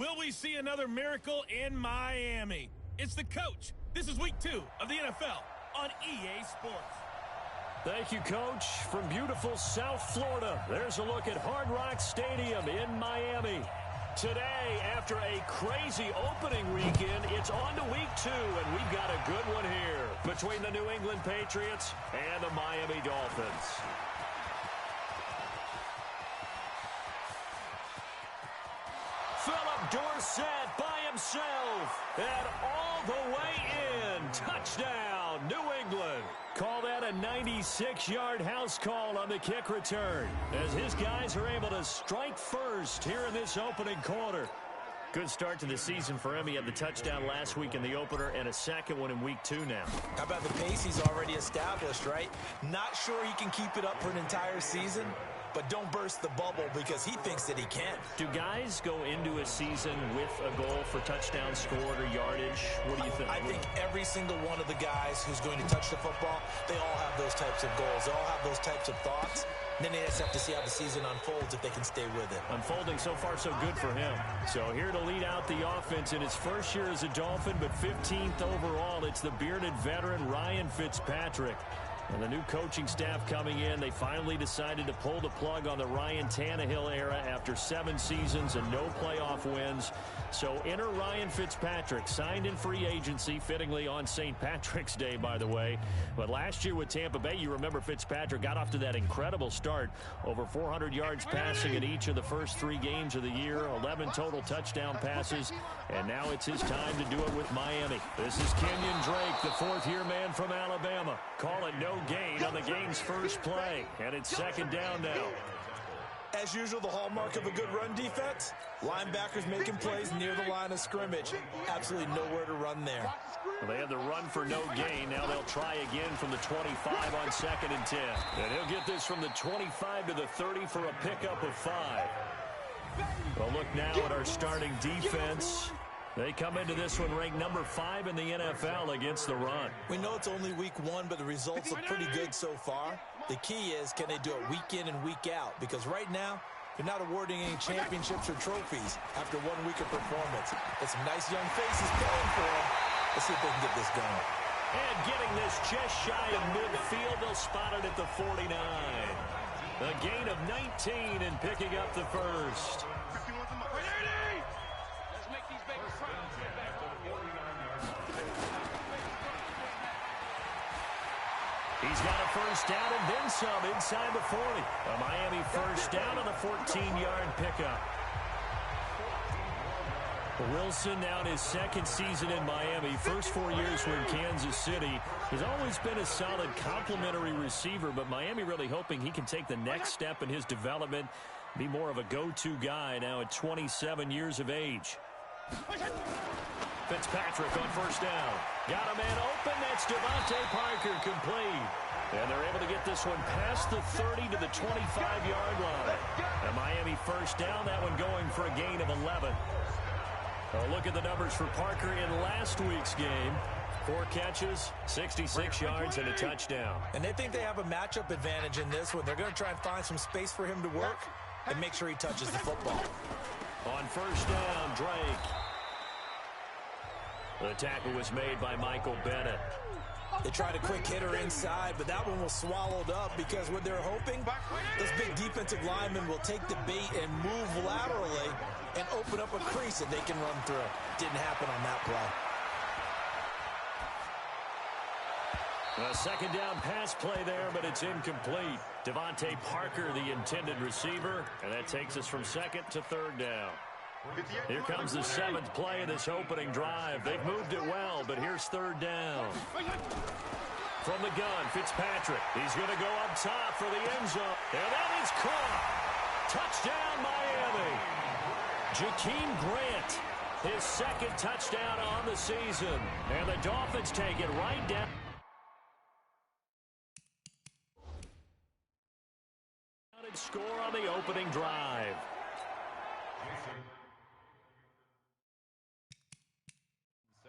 Will we see another miracle in Miami? It's the coach. This is week 2 of the NFL on EA Sports. Thank you, Coach. From beautiful South Florida, there's a look at Hard Rock Stadium in Miami. Today, after a crazy opening weekend, it's on to week 2, and we've got a good one here between the New England Patriots and the Miami Dolphins. Philip Dorsett by himself, and all the way in. Touchdown, New England. Call that a 96-yard house call on the kick return, as his guys are able to strike first here in this opening quarter. Good start to the season for him. He had the touchdown last week in the opener and a second one in week 2 now. How about the pace he's already established, right? Not sure he can keep it up for an entire season, but don't burst the bubble because he thinks that he can. Do guys go into a season with a goal for touchdown scored or yardage? What do you think? I think every single one of the guys who's going to touch the football, they all have those types of goals. They all have those types of thoughts. Then they just have to see how the season unfolds if they can stay with it. Unfolding so far so good for him. So here to lead out the offense in his first year as a Dolphin, but 15th overall, it's the bearded veteran Ryan Fitzpatrick. And the new coaching staff coming in, they finally decided to pull the plug on the Ryan Tannehill era after 7 seasons and no playoff wins. So enter Ryan Fitzpatrick, signed in free agency, fittingly on St. Patrick's Day, by the way. But last year with Tampa Bay, you remember Fitzpatrick got off to that incredible start. Over 400 yards passing in each of the first 3 games of the year, 11 total touchdown passes, and now it's his time to do it with Miami. This is Kenyon Drake, the 4th-year man from Alabama. Call it no gain on the game's first play, and it's 2nd down now. As usual, the hallmark of a good run defense, linebackers making plays near the line of scrimmage. Absolutely nowhere to run there. Well, they had the run for no gain. Now they'll try again from the 25 on 2nd and 10. And he'll get this from the 25 to the 30 for a pickup of 5. Well, look now at our starting defense. They come into this one ranked number 5 in the NFL against the run. We know it's only week 1, but the results look pretty good so far. The key is, can they do it week in and week out? Because right now, they're not awarding any championships or trophies after 1 week of performance. There's some nice young faces playing for them. Let's see if they can get this going. And getting this just shy of midfield, they'll spot it at the 49. A gain of 19 and picking up the first. He's got a first down and then some inside the 40. A Miami first down on a 14-yard pickup. Wilson now in his 2nd season in Miami. First 4 years were in Kansas City. He's always been a solid complementary receiver, but Miami really hoping he can take the next step in his development, be more of a go-to guy now at 27 years of age. Fitzpatrick on first down. Got a man open. That's Devontae Parker complete. And they're able to get this one past the 30 to the 25-yard line. A Miami first down. That one going for a gain of 11. Well, look at the numbers for Parker in last week's game. 4 catches, 66 yards, and a touchdown. And they think they have a matchup advantage in this one. They're going to try and find some space for him to work and make sure he touches the football. On first down, Drake. The tackle was made by Michael Bennett. They tried a quick hitter inside, but that one was swallowed up because what they're hoping, those big defensive linemen will take the bait and move laterally and open up a crease that they can run through. Didn't happen on that play. A 2nd down pass play there, but it's incomplete. Devontae Parker, the intended receiver, and that takes us from 2nd to 3rd down. Here comes the 7th play of this opening drive. They've moved it well, but here's 3rd down. From the gun, Fitzpatrick. He's going to go up top for the end zone. And that is caught. Touchdown, Miami. Jakeem Grant, his 2nd touchdown on the season. And the Dolphins take it right down. Score on the opening drive.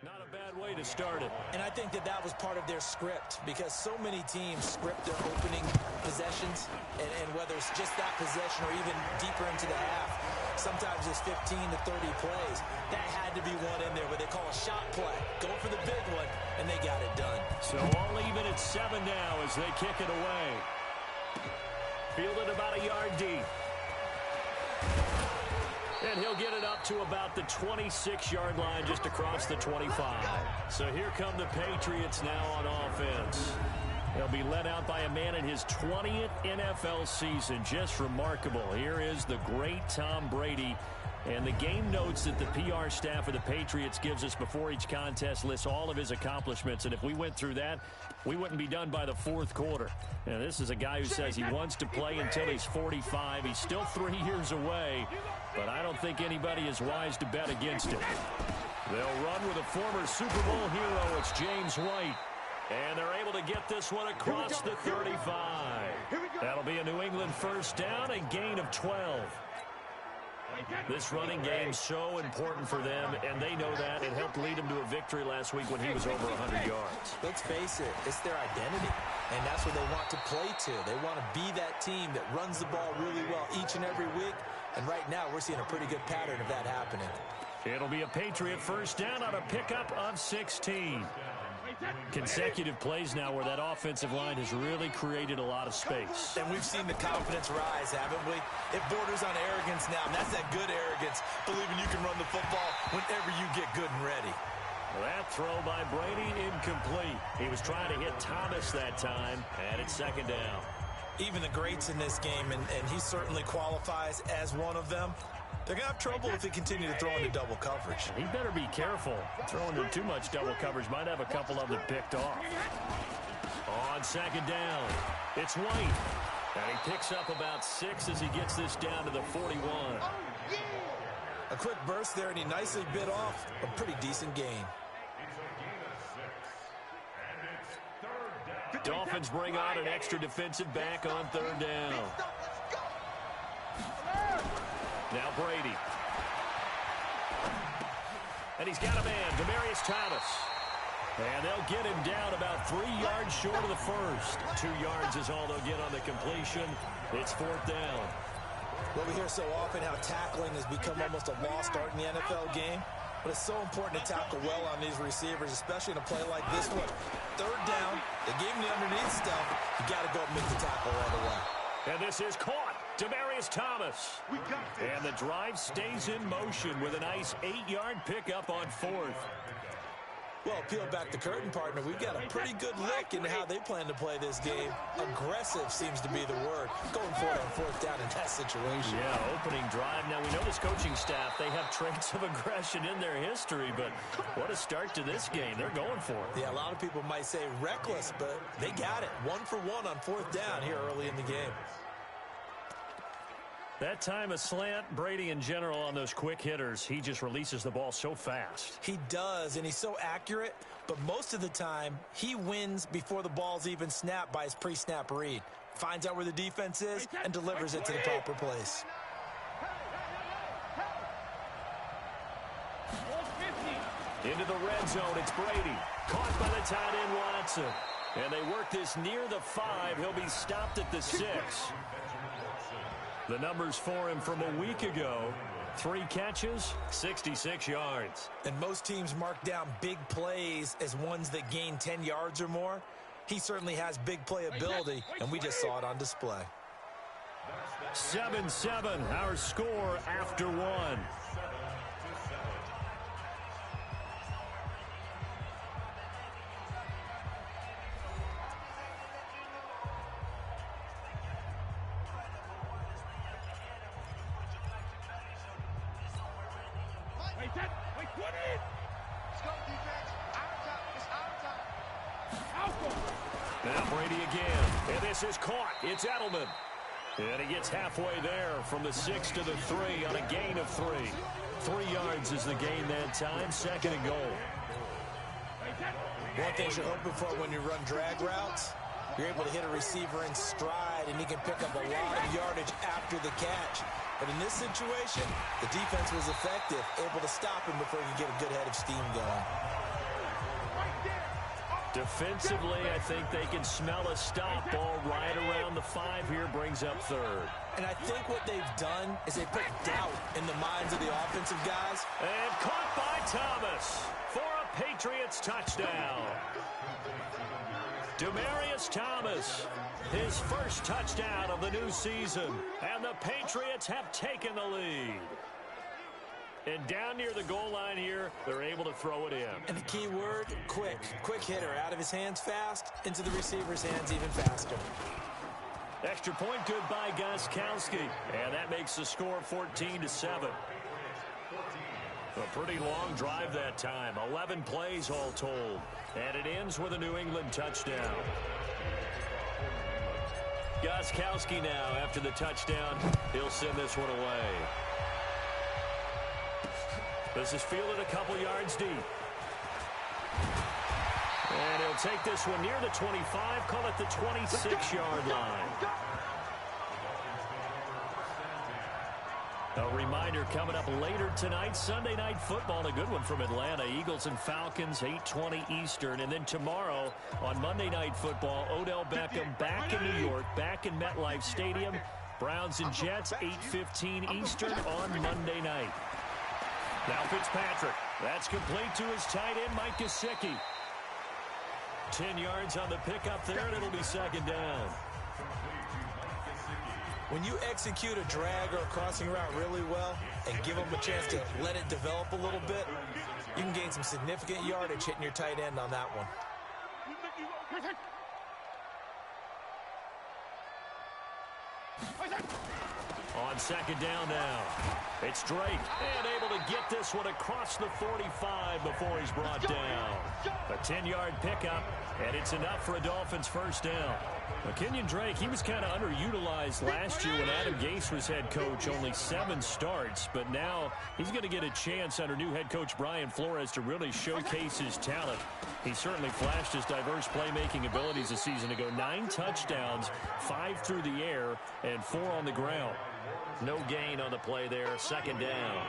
Not a bad way way to start it. And I think that was part of their script, because so many teams script their opening possessions, and whether it's just that possession or even deeper into the half, sometimes it's 15 to 30 plays. That had to be one in there where they call a shot play. Go for the big one, and they got it done. So all even at 7 now as they kick it away. Fielded about a yard deep. And he'll get it up to about the 26-yard line, just across the 25. So here come the Patriots now on offense. They'll be led out by a man in his 20th NFL season. Just remarkable. Here is the great Tom Brady. And the game notes that the PR staff of the Patriots gives us before each contest lists all of his accomplishments. And if we went through that, we wouldn't be done by the fourth quarter. And this is a guy who says he wants to play until he's 45. He's still 3 years away, but I don't think anybody is wise to bet against him. They'll run with a former Super Bowl hero. It's James White. And they're able to get this one across the 35. That'll be a New England first down, a gain of 12. This running game so important for them, and they know that. It helped lead them to a victory last week when he was over 100 yards. Let's face it, it's their identity, and that's what they want to play to. They want to be that team that runs the ball really well each and every week, and right now we're seeing a pretty good pattern of that happening. It'll be a Patriot first down on a pickup of 16. Consecutive plays now where that offensive line has really created a lot of space. And we've seen the confidence rise, haven't we? It borders on arrogance now, and that's that good arrogance, believing you can run the football whenever you get good and ready. That throw by Brady incomplete. He was trying to hit Thomas that time, and it's second down. Even the greats in this game, and he certainly qualifies as one of them, they're going to have trouble if they continue to throw into double coverage. He better be careful. Throwing into too much double coverage might have a couple of them picked off. On second down, it's White. And he picks up about 6 as he gets this down to the 41. A quick burst there, and he nicely bit off a pretty decent gain. Dolphins bring on an extra defensive back on third down. Now Brady. And he's got a man, Demaryius Thomas. And they'll get him down about 3 yards short of the first. 2 yards is all they'll get on the completion. It's fourth down. Well, we hear so often how tackling has become almost a lost art in the NFL game. But it's so important to tackle well on these receivers, especially in a play like this one. Third down, they gave him the underneath stuff. You got to go and make the tackle right away. And this is caught. Demaryius Thomas. And the drive stays in motion with a nice 8-yard pickup on fourth. Well, peel back the curtain, partner. We've got a pretty good look into how they plan to play this game. Aggressive seems to be the word. Going for it on fourth down in that situation. Yeah, opening drive. Now, we know this coaching staff, they have traits of aggression in their history, but what a start to this game. They're going for it. Yeah, a lot of people might say reckless, but they got it. 1 for 1 on fourth down here early in the game. That time a slant, Brady in general on those quick hitters, he just releases the ball so fast. He does, and he's so accurate, but most of the time he wins before the ball's even snapped by his pre-snap read. Finds out where the defense is and delivers it to the proper place. Into the red zone, it's Brady. Caught by the tight end Watson. And they work this near the 5. He'll be stopped at the 6. The numbers for him from a week ago, 3 catches, 66 yards. And most teams mark down big plays as ones that gain 10 yards or more. He certainly has big playability, and we just saw it on display. 7-7, our score after 1. Now Brady again, and this is caught. It's Edelman. And he gets halfway there from the 6 to the 3 on a gain of 3. 3 yards is the gain that time, second and goal. One thing you're hoping for when you run drag routes, you're able to hit a receiver in stride, and he can pick up a lot of yardage after the catch. But in this situation, the defense was effective, able to stop him before he could get a good head of steam going. Defensively, I think they can smell a stop. Ball right around the 5 here, brings up third. And I think what they've done is they put doubt in the minds of the offensive guys. And caught by Thomas for a Patriots touchdown. Demaryius Thomas, his first touchdown of the new season. And the Patriots have taken the lead. And down near the goal line here, they're able to throw it in. And the key word, quick. Quick hitter. Out of his hands fast, into the receiver's hands even faster. Extra point good by Gostkowski. And that makes the score 14-7. A pretty long drive that time. 11 plays all told. And it ends with a New England touchdown. Gostkowski now, after the touchdown, he'll send this one away. This is fielded a couple yards deep. And he'll take this one near the 25, call it the 26-yard line. A reminder coming up later tonight, Sunday Night Football, a good one from Atlanta. Eagles and Falcons, 8:20 Eastern. And then tomorrow on Monday Night Football, Odell Beckham back in New York, back in MetLife Stadium. Browns and Jets, 8:15 Eastern on Monday night. Now Fitzpatrick. That's complete to his tight end, Mike Gesicki. 10 yards on the pickup there, and it'll be second down. When you execute a drag or a crossing route really well and give them a chance to let it develop a little bit, you can gain some significant yardage hitting your tight end on that one. On second down now, it's Drake, and able to get this one across the 45 before he's brought down. A 10-yard pickup, and it's enough for a Dolphins first down. Now, Kenyon Drake, he was kind of underutilized last year when Adam Gase was head coach, only 7 starts, but now he's going to get a chance under new head coach Brian Flores to really showcase his talent. He certainly flashed his diverse playmaking abilities a season ago. 9 touchdowns, 5 through the air, and 4 on the ground. No gain on the play there, second down.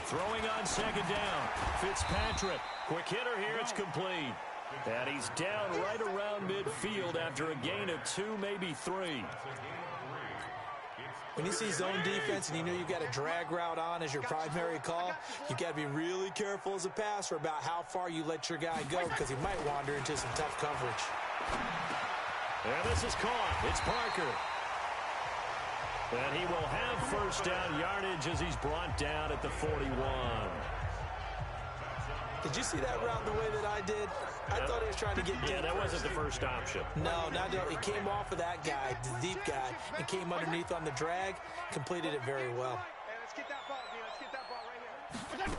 Throwing on second down, Fitzpatrick. Quick hitter here, it's complete. And he's down right around midfield after a gain of 2, maybe 3. When you see zone defense and you know you've got a drag route on as your primary call, you got to be really careful as a passer about how far you let your guy go because he might wander into some tough coverage. And this is caught. It's Parker. And he will have first down yardage as he's brought down at the 41. Did you see that route the way that I did? I thought he was trying to get deep. Yeah, that wasn't the first option. No, not at all. It came off of that guy, the deep guy, and came underneath on the drag, completed it very well. Let's get that ball, D. Let's get that ball right here.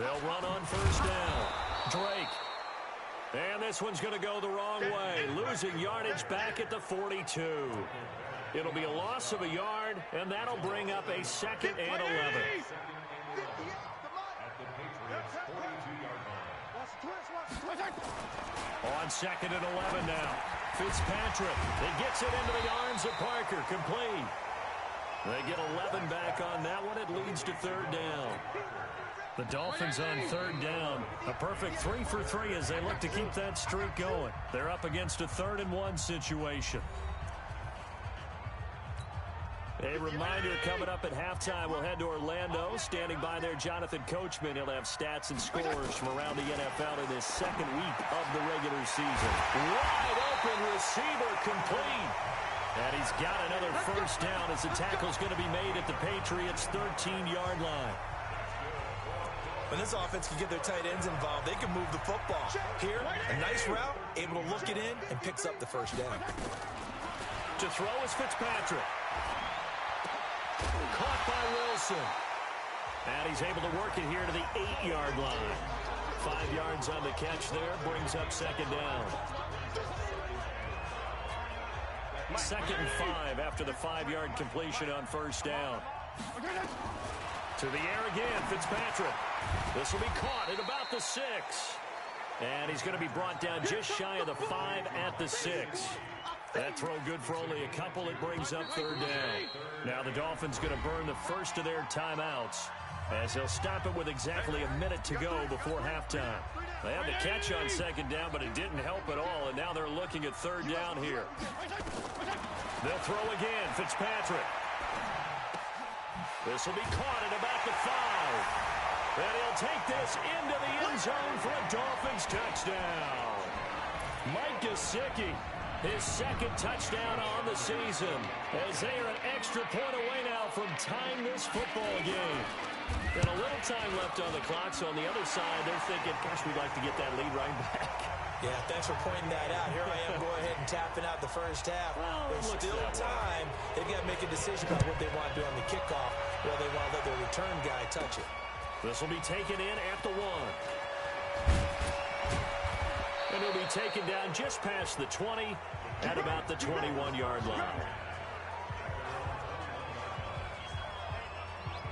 They'll run on first down. Drake. And this one's going to go the wrong way. Losing yardage back at the 42. It'll be a loss of a yard, and that'll bring up a second and 11. On second and 11 now. Fitzpatrick. It gets it into the arms of Parker. Complete. They get 11 back on that one. It leads to third down. The Dolphins on third down. A perfect 3 for 3 as they look to keep that streak going. They're up against a 3rd and 1 situation. A reminder coming up at halftime, we'll head to Orlando. Standing by there, Jonathan Coachman. He'll have stats and scores from around the NFL in this second week of the regular season. Wide open receiver complete. And he's got another first down as the tackle's going to be made at the Patriots' 13-yard line. When this offense can get their tight ends involved, they can move the football. Here, a nice route, able to look it in, and picks up the first down. To throw is Fitzpatrick. Caught by Wilson. And he's able to work it here to the 8-yard line. 5 yards on the catch there, brings up second down. Second and 5 after the 5-yard completion on first down. To the air again, Fitzpatrick. This will be caught at about the 6. And he's going to be brought down just shy of the 5 at the 6. That throw good for only a couple. It brings up third down. Now the Dolphins going to burn the first of their timeouts as they'll stop it with exactly a minute to go before halftime. They had the catch on second down, but it didn't help at all, and now they're looking at third down here. They'll throw again. Fitzpatrick. This will be caught at about the 5. And he'll take this into the end zone for a Dolphins touchdown. Mike Gesicki, his second touchdown on the season, as they are an extra point away now from tying this football game. And a little time left on the clock, so on the other side, they're thinking, gosh, we'd like to get that lead right back. Yeah, thanks for pointing that out. Here I am going ahead and tapping out the first half. Well, there's still time. They've got to make a decision about what they want to do on the kickoff, or they want to let their return guy touch it. This will be taken in at the 1. And it'll be taken down just past the 20 at about the 21-yard line.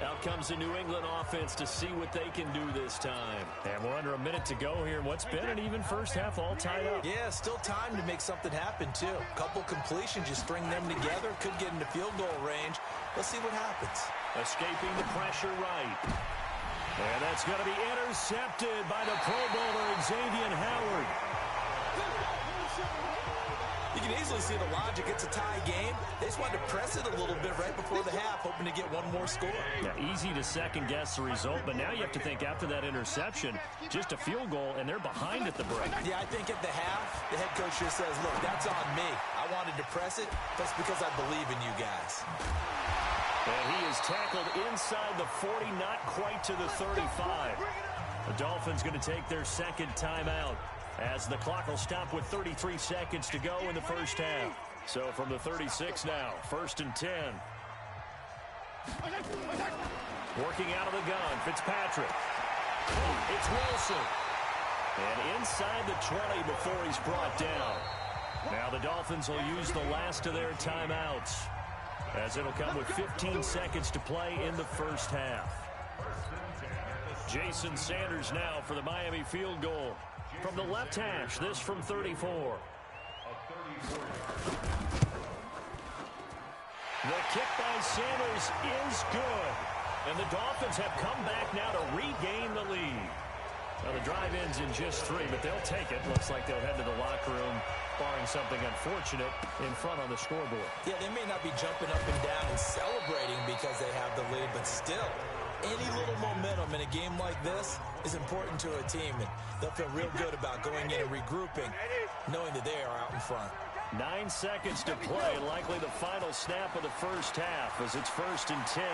Out comes the New England offense to see what they can do this time. And we're under a minute to go here in what's been an even first half, all tied up. Yeah, still time to make something happen, too. Couple completions, just string them together. Could get into field goal range. Let's see what happens. Escaping the pressure right. And that's going to be intercepted by the Pro Bowler, Xavier Howard. You can easily see the logic. It's a tie game. They just wanted to press it a little bit right before the half, hoping to get one more score. Yeah, easy to second-guess the result, but now you have to think after that interception, just a field goal, and they're behind at the break. Yeah, I think at the half, the head coach just says, look, that's on me. I wanted to press it. That's because I believe in you guys. And he is tackled inside the 40, not quite to the 35. The Dolphins going to take their second timeout, as the clock will stop with 33 seconds to go in the first half. So from the 36 now, 1st and 10. Working out of the gun, Fitzpatrick. It's Wilson. And inside the 20 before he's brought down. Now the Dolphins will use the last of their timeouts, as it'll come with 15 seconds to play in the first half. Jason Sanders now for the Miami field goal. From the left hash, this from 34. The kick by Sanders is good. And the Dolphins have come back now to regain the lead. Now the drive ends in just 3, but they'll take it. Looks like they'll head to the locker room, barring something unfortunate, in front on the scoreboard. Yeah, they may not be jumping up and down and celebrating because they have the lead, but still, any little momentum in a game like this is important to a team, and they'll feel real good about going in and regrouping, knowing that they are out in front. 9 seconds to play, likely the final snap of the first half, as it's 1st and 10.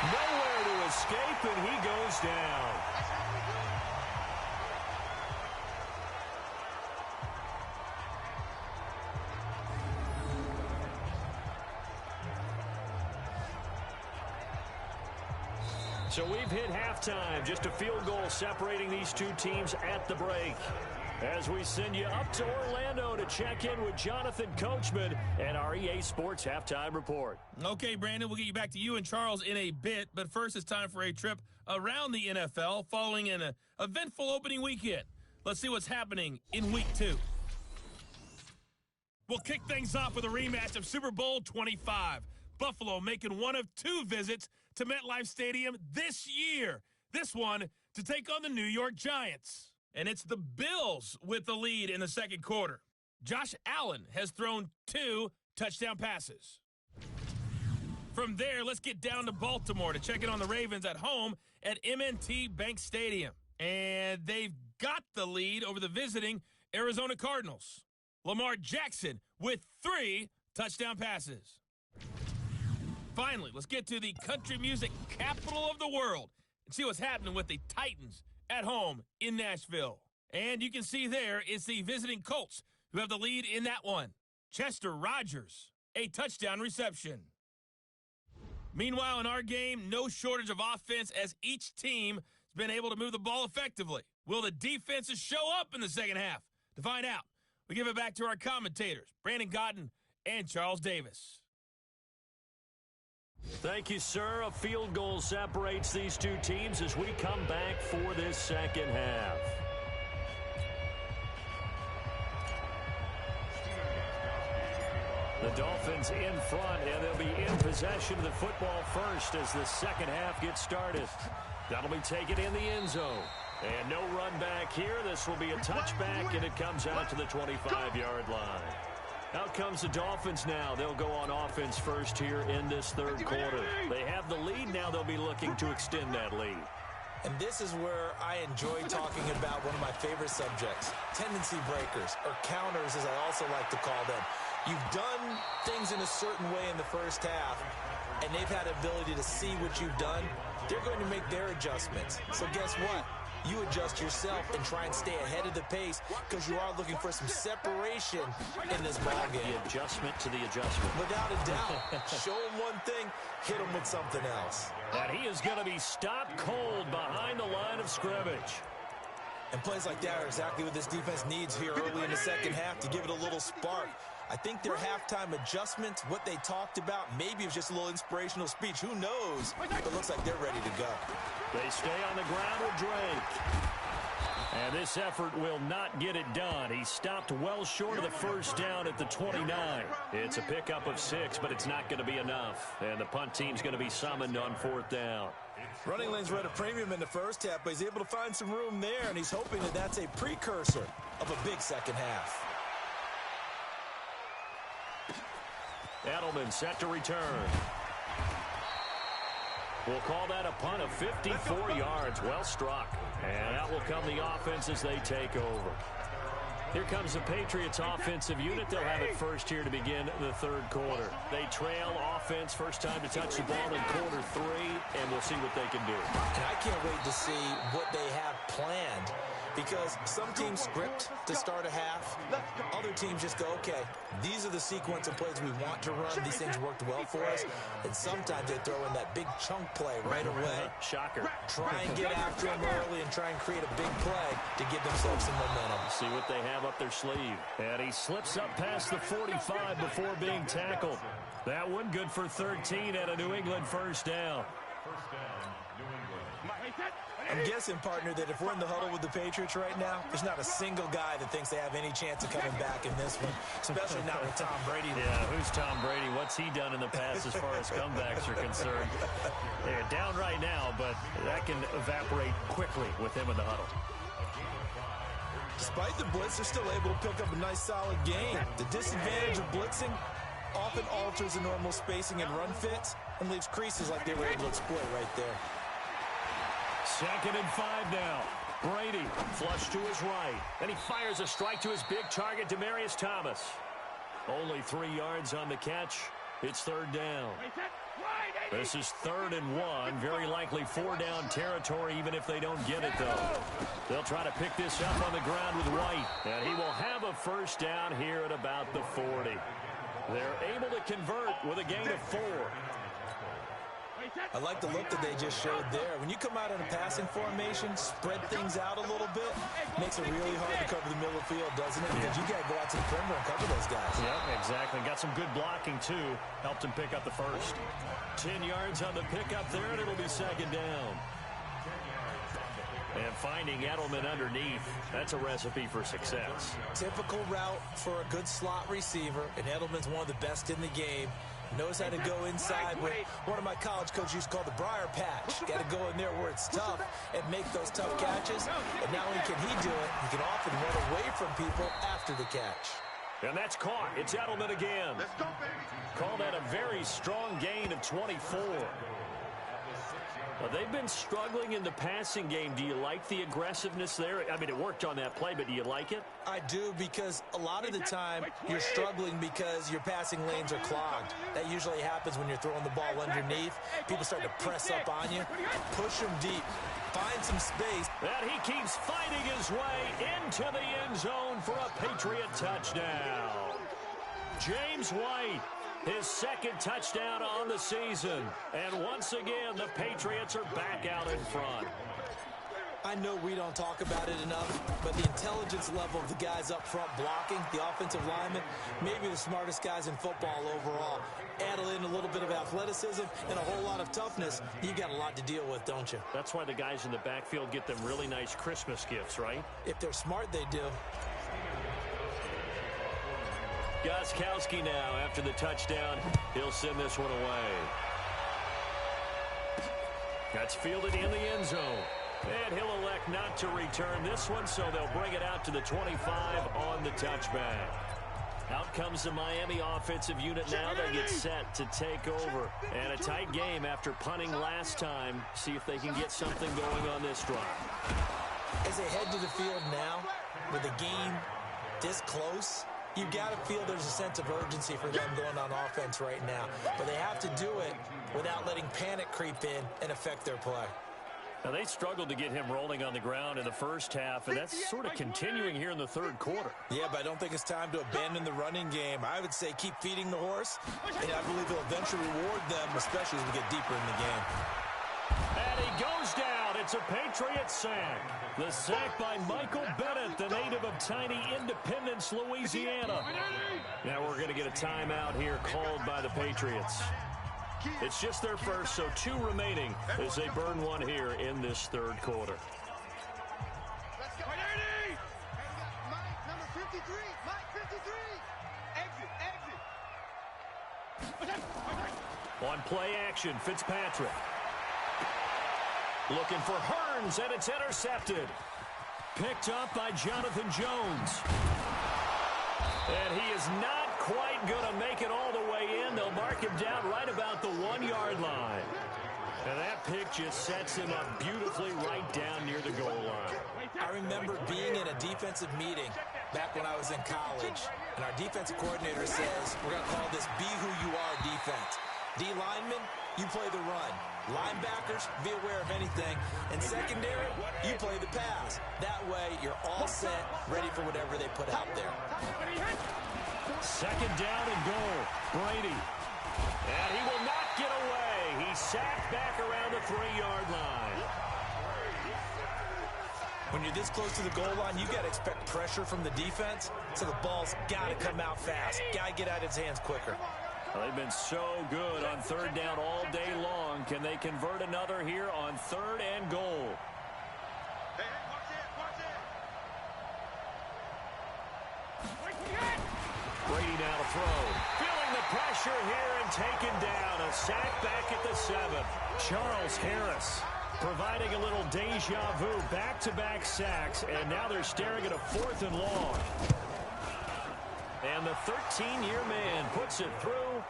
Nowhere to escape, and he goes down. So we've hit halftime. Just a field goal separating these two teams at the break. As we send you up to Orlando to check in with Jonathan Coachman and our EA Sports Halftime Report. Okay, Brandon, we'll get you back to you and Charles in a bit. But first, it's time for a trip around the NFL following an eventful opening weekend. Let's see what's happening in Week 2. We'll kick things off with a rematch of Super Bowl 25. Buffalo making one of 2 visits to MetLife Stadium this year. This one to take on the New York Giants. And it's the Bills with the lead in the second quarter. Josh Allen has thrown 2 touchdown passes. From there, let's get down to Baltimore to check in on the Ravens at home at M&T Bank Stadium. And they've got the lead over the visiting Arizona Cardinals. Lamar Jackson with 3 touchdown passes. Finally, let's get to the country music capital of the world and see what's happening with the Titans at home in Nashville. And you can see there it's the visiting Colts who have the lead in that one. Chester Rogers, a touchdown reception. Meanwhile, in our game, no shortage of offense as each team has been able to move the ball effectively. Will the defenses show up in the second half? To find out, we give it back to our commentators, Brandon Godden and Charles Davis. Thank you, sir. A field goal separates these two teams as we come back for this second half. The Dolphins in front, and they'll be in possession of the football first as the second half gets started. That'll be taken in the end zone. And no run back here. This will be a touchback, and it comes out to the 25-yard line. Out comes the Dolphins now. They'll go on offense first here in this third quarter. They have the lead. Now they'll be looking to extend that lead. And this is where I enjoy talking about one of my favorite subjects, tendency breakers, or counters as I also like to call them. You've done things in a certain way in the first half, and they've had the ability to see what you've done. They're going to make their adjustments. So guess what? You adjust yourself and try and stay ahead of the pace because you are looking for some separation in this ballgame. The adjustment to the adjustment. Without a doubt. Show him one thing, hit him with something else. And he is going to be stopped cold behind the line of scrimmage. And plays like that are exactly what this defense needs here early in the second half to give it a little spark. I think their halftime adjustments, what they talked about, maybe it was just a little inspirational speech. Who knows? But it looks like they're ready to go. They stay on the ground with Drake. And this effort will not get it done. He stopped well short of the first down at the 29. It's a pickup of 6, but it's not going to be enough. And the punt team's going to be summoned on fourth down. Running lanes were at a premium in the first half, but he's able to find some room there, and he's hoping that that's a precursor of a big second half. Edelman set to return. We'll call that a punt of 54 yards. Well struck. And out will come the offense as they take over. Here comes the Patriots offensive unit. They'll have it first here to begin the third quarter. They trail offense, first time to touch the ball in quarter 3, and we'll see what they can do. And I can't wait to see what they have planned, because some teams script to start a half. Other teams just go, okay, these are the sequence of plays we want to run. These things worked well for us. And sometimes they throw in that big chunk play right away. Shocker. Try and get after them early and try and create a big play to give themselves some momentum. See what they have up their sleeve. And he slips up past the 45 before being tackled. That one good for 13 at a New England first down. I'm guessing, partner, that if we're in the huddle with the Patriots right now, there's not a single guy that thinks they have any chance of coming back in this one, especially not with Tom Brady. Yeah, who's Tom Brady? What's he done in the past as far as comebacks are concerned? They're down right now, but that can evaporate quickly with him in the huddle. Despite the blitz, they're still able to pick up a nice, solid gain. The disadvantage of blitzing often alters the normal spacing and run fits and leaves creases like they were able to exploit right there. 2nd and 5 now. Brady flush to his right. And he fires a strike to his big target, Demaryius Thomas. Only 3 yards on the catch. It's 3rd down. This is 3rd and 1. Very likely 4-down territory, even if they don't get it, though. They'll try to pick this up on the ground with White. And he will have a first down here at about the 40. They're able to convert with a gain of 4. I like the look that they just showed there. When you come out in a passing formation, spread things out a little bit, makes it really hard to cover the middle of the field, doesn't it? Because you got to go out to the perimeter and cover those guys. Yep, exactly. Got some good blocking, too. Helped him pick up the first. 10 yards on the pickup there, and it'll be 2nd down. And finding Edelman underneath, that's a recipe for success. Typical route for a good slot receiver, and Edelman's one of the best in the game. Knows how to go inside what one of my college coaches used to call the briar patch. Got to go in there where it's tough and make those tough catches. And not only can he do it, he can often run away from people after the catch. And that's caught. It's Edelman again. Call that a very strong gain of 24. Well, they've been struggling in the passing game. Do you like the aggressiveness there? I mean, it worked on that play, but do you like it? I do, because a lot of the time you're struggling because your passing lanes are clogged. That usually happens when you're throwing the ball underneath. People start to press up on you. Push them deep. Find some space. And he keeps fighting his way into the end zone for a Patriot touchdown. James White, his 2nd touchdown on the season. And once again, the Patriots are back out in front. I know we don't talk about it enough, but the intelligence level of the guys up front blocking, the offensive linemen, maybe the smartest guys in football overall. Add in a little bit of athleticism and a whole lot of toughness, you got a lot to deal with, don't you? That's why the guys in the backfield get them really nice Christmas gifts, right? If they're smart, they do. Gostkowski now, after the touchdown, he'll send this one away. That's fielded in the end zone. And he'll elect not to return this one, so they'll bring it out to the 25 on the touchback. Out comes the Miami offensive unit now. They get set to take over. And a tight game after punting last time. See if they can get something going on this drive. As they head to the field now, with the game this close, you've got to feel there's a sense of urgency for them going on offense right now. But they have to do it without letting panic creep in and affect their play. Now, they struggled to get him rolling on the ground in the first half, and that's sort of continuing here in the third quarter. Yeah, but I don't think it's time to abandon the running game. I would say keep feeding the horse, and I believe it'll eventually reward them, especially as we get deeper in the game. And he goes down. It's a Patriot sack. The sack by Michael Bennett, the native of tiny Independence, Louisiana. Now we're going to get a timeout here called by the Patriots. It's just their first, so 2 remaining as they burn one here in this third quarter. Let's go. Mike, number 53. Mike, 53. Exit. On play action, Fitzpatrick. Looking for Hearns, and it's intercepted. Picked up by Jonathan Jones. And he is not quite going to make it all the way in. They'll mark him down right about the 1-yard line. And that pick just sets him up beautifully right down near the goal line. I remember being in a defensive meeting back when I was in college, and our defensive coordinator says, we're going to call this be who you are defense. D linemen, you play the run. Linebackers, be aware of anything. And secondary, you play the pass. That way, you're all set, ready for whatever they put out there. Second down and goal. Brady. And he will not get away. He's sacked back around the 3-yard line. When you're this close to the goal line, you got to expect pressure from the defense, so the ball's got to come out fast. Got to get out of his hands quicker. Well, they've been so good on third down all day long. Can they convert another here on 3rd and goal? Hey, watch it. Brady now to throw. Feeling the pressure here and taken down. A sack back at the 7. Charles Harris providing a little deja vu. Back-to-back sacks, and now they're staring at a 4th and long. And the 13-year man puts it through,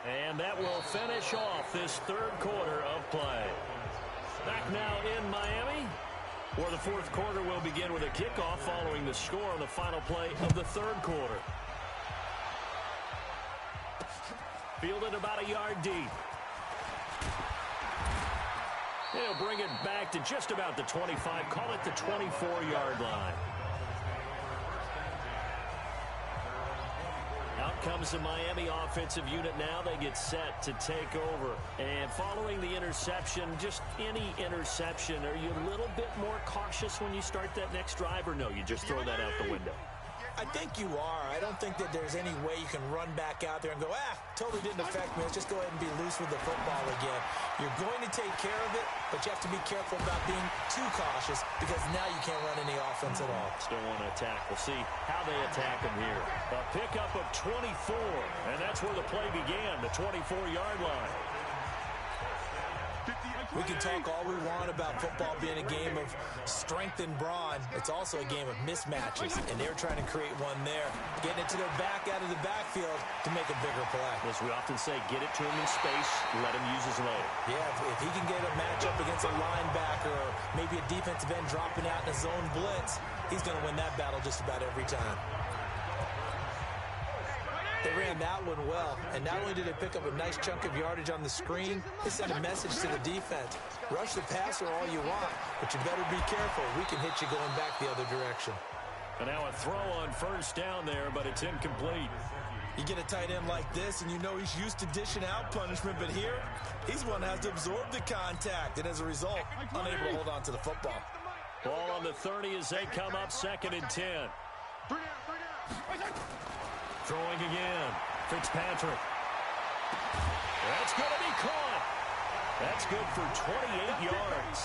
and that will finish off this third quarter of play. Back now in Miami, where the fourth quarter will begin with a kickoff following the score on the final play of the third quarter. Fielded about a yard deep. He'll bring it back to just about the 25, call it the 24-yard line. Out comes the Miami offensive unit now. They get set to take over. And following the interception, just any interception, are you a little bit more cautious when you start that next drive, or no, you just throw that out the window? I think you are. I don't think that there's any way you can run back out there and go, totally didn't affect me. Let's just go ahead and be loose with the football again. You're going to take care of it, but you have to be careful about being too cautious because now you can't run any offense at all. Still want to attack. We'll see how they attack him here. A pickup of 24, and that's where the play began, the 24-yard line. We can talk all we want about football being a game of strength and brawn. It's also a game of mismatches, and they're trying to create one there. Getting it to their back out of the backfield to make a bigger play. As we often say, get it to him in space, let him use his leg. Yeah, if he can get a matchup against a linebacker or maybe a defensive end dropping out in a zone blitz, he's going to win that battle just about every time. They ran that one well, and not only did they pick up a nice chunk of yardage on the screen, they sent a message to the defense. Rush the passer all you want, but you better be careful. We can hit you going back the other direction. And now a throw on first down there, but it's incomplete. You get a tight end like this, and you know he's used to dishing out punishment, but here, he's one that has to absorb the contact, and as a result, unable to hold on to the football. Ball on the 30 as they come up 2nd and 10. Throwing again. Fitzpatrick. That's going to be caught. That's good for 28 yards.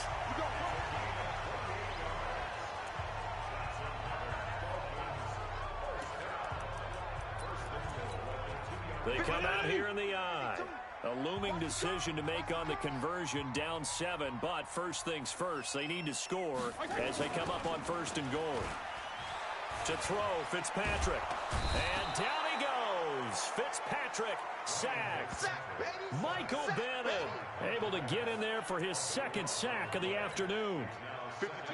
They come out here in the eye. A looming decision to make on the conversion, down 7. But first things first, they need to score as they come up on 1st and goal. To throw, Fitzpatrick. And down he goes. Fitzpatrick sacked. Michael Bennett able to get in there for his 2nd sack of the afternoon.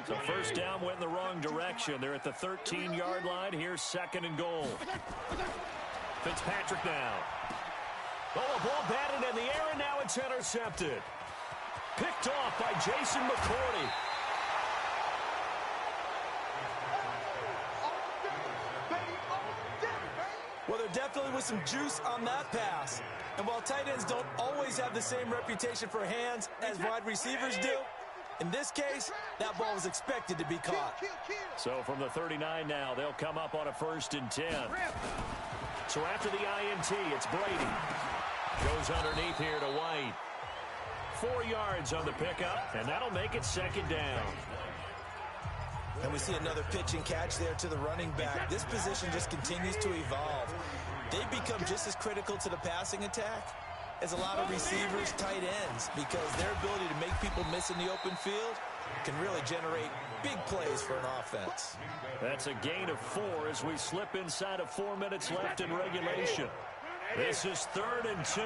So first down went in the wrong direction. They're at the 13-yard line. Here's 2nd and goal. Fitzpatrick now. Oh, a ball batted in the air, and now it's intercepted. Picked off by Jason McCourty. Well, there definitely was some juice on that pass. And while tight ends don't always have the same reputation for hands as wide receivers do, in this case, that ball was expected to be caught. So from the 39 now, they'll come up on a 1st and 10. So after the INT, it's Brady. Goes underneath here to White. 4 yards on the pickup, and that'll make it 2nd down. And we see another pitch and catch there to the running back. This position just continues to evolve. They become just as critical to the passing attack as a lot of receivers, tight ends, because their ability to make people miss in the open field can really generate big plays for an offense. That's a gain of 4 as we slip inside of 4 minutes left in regulation. This is 3rd and 2.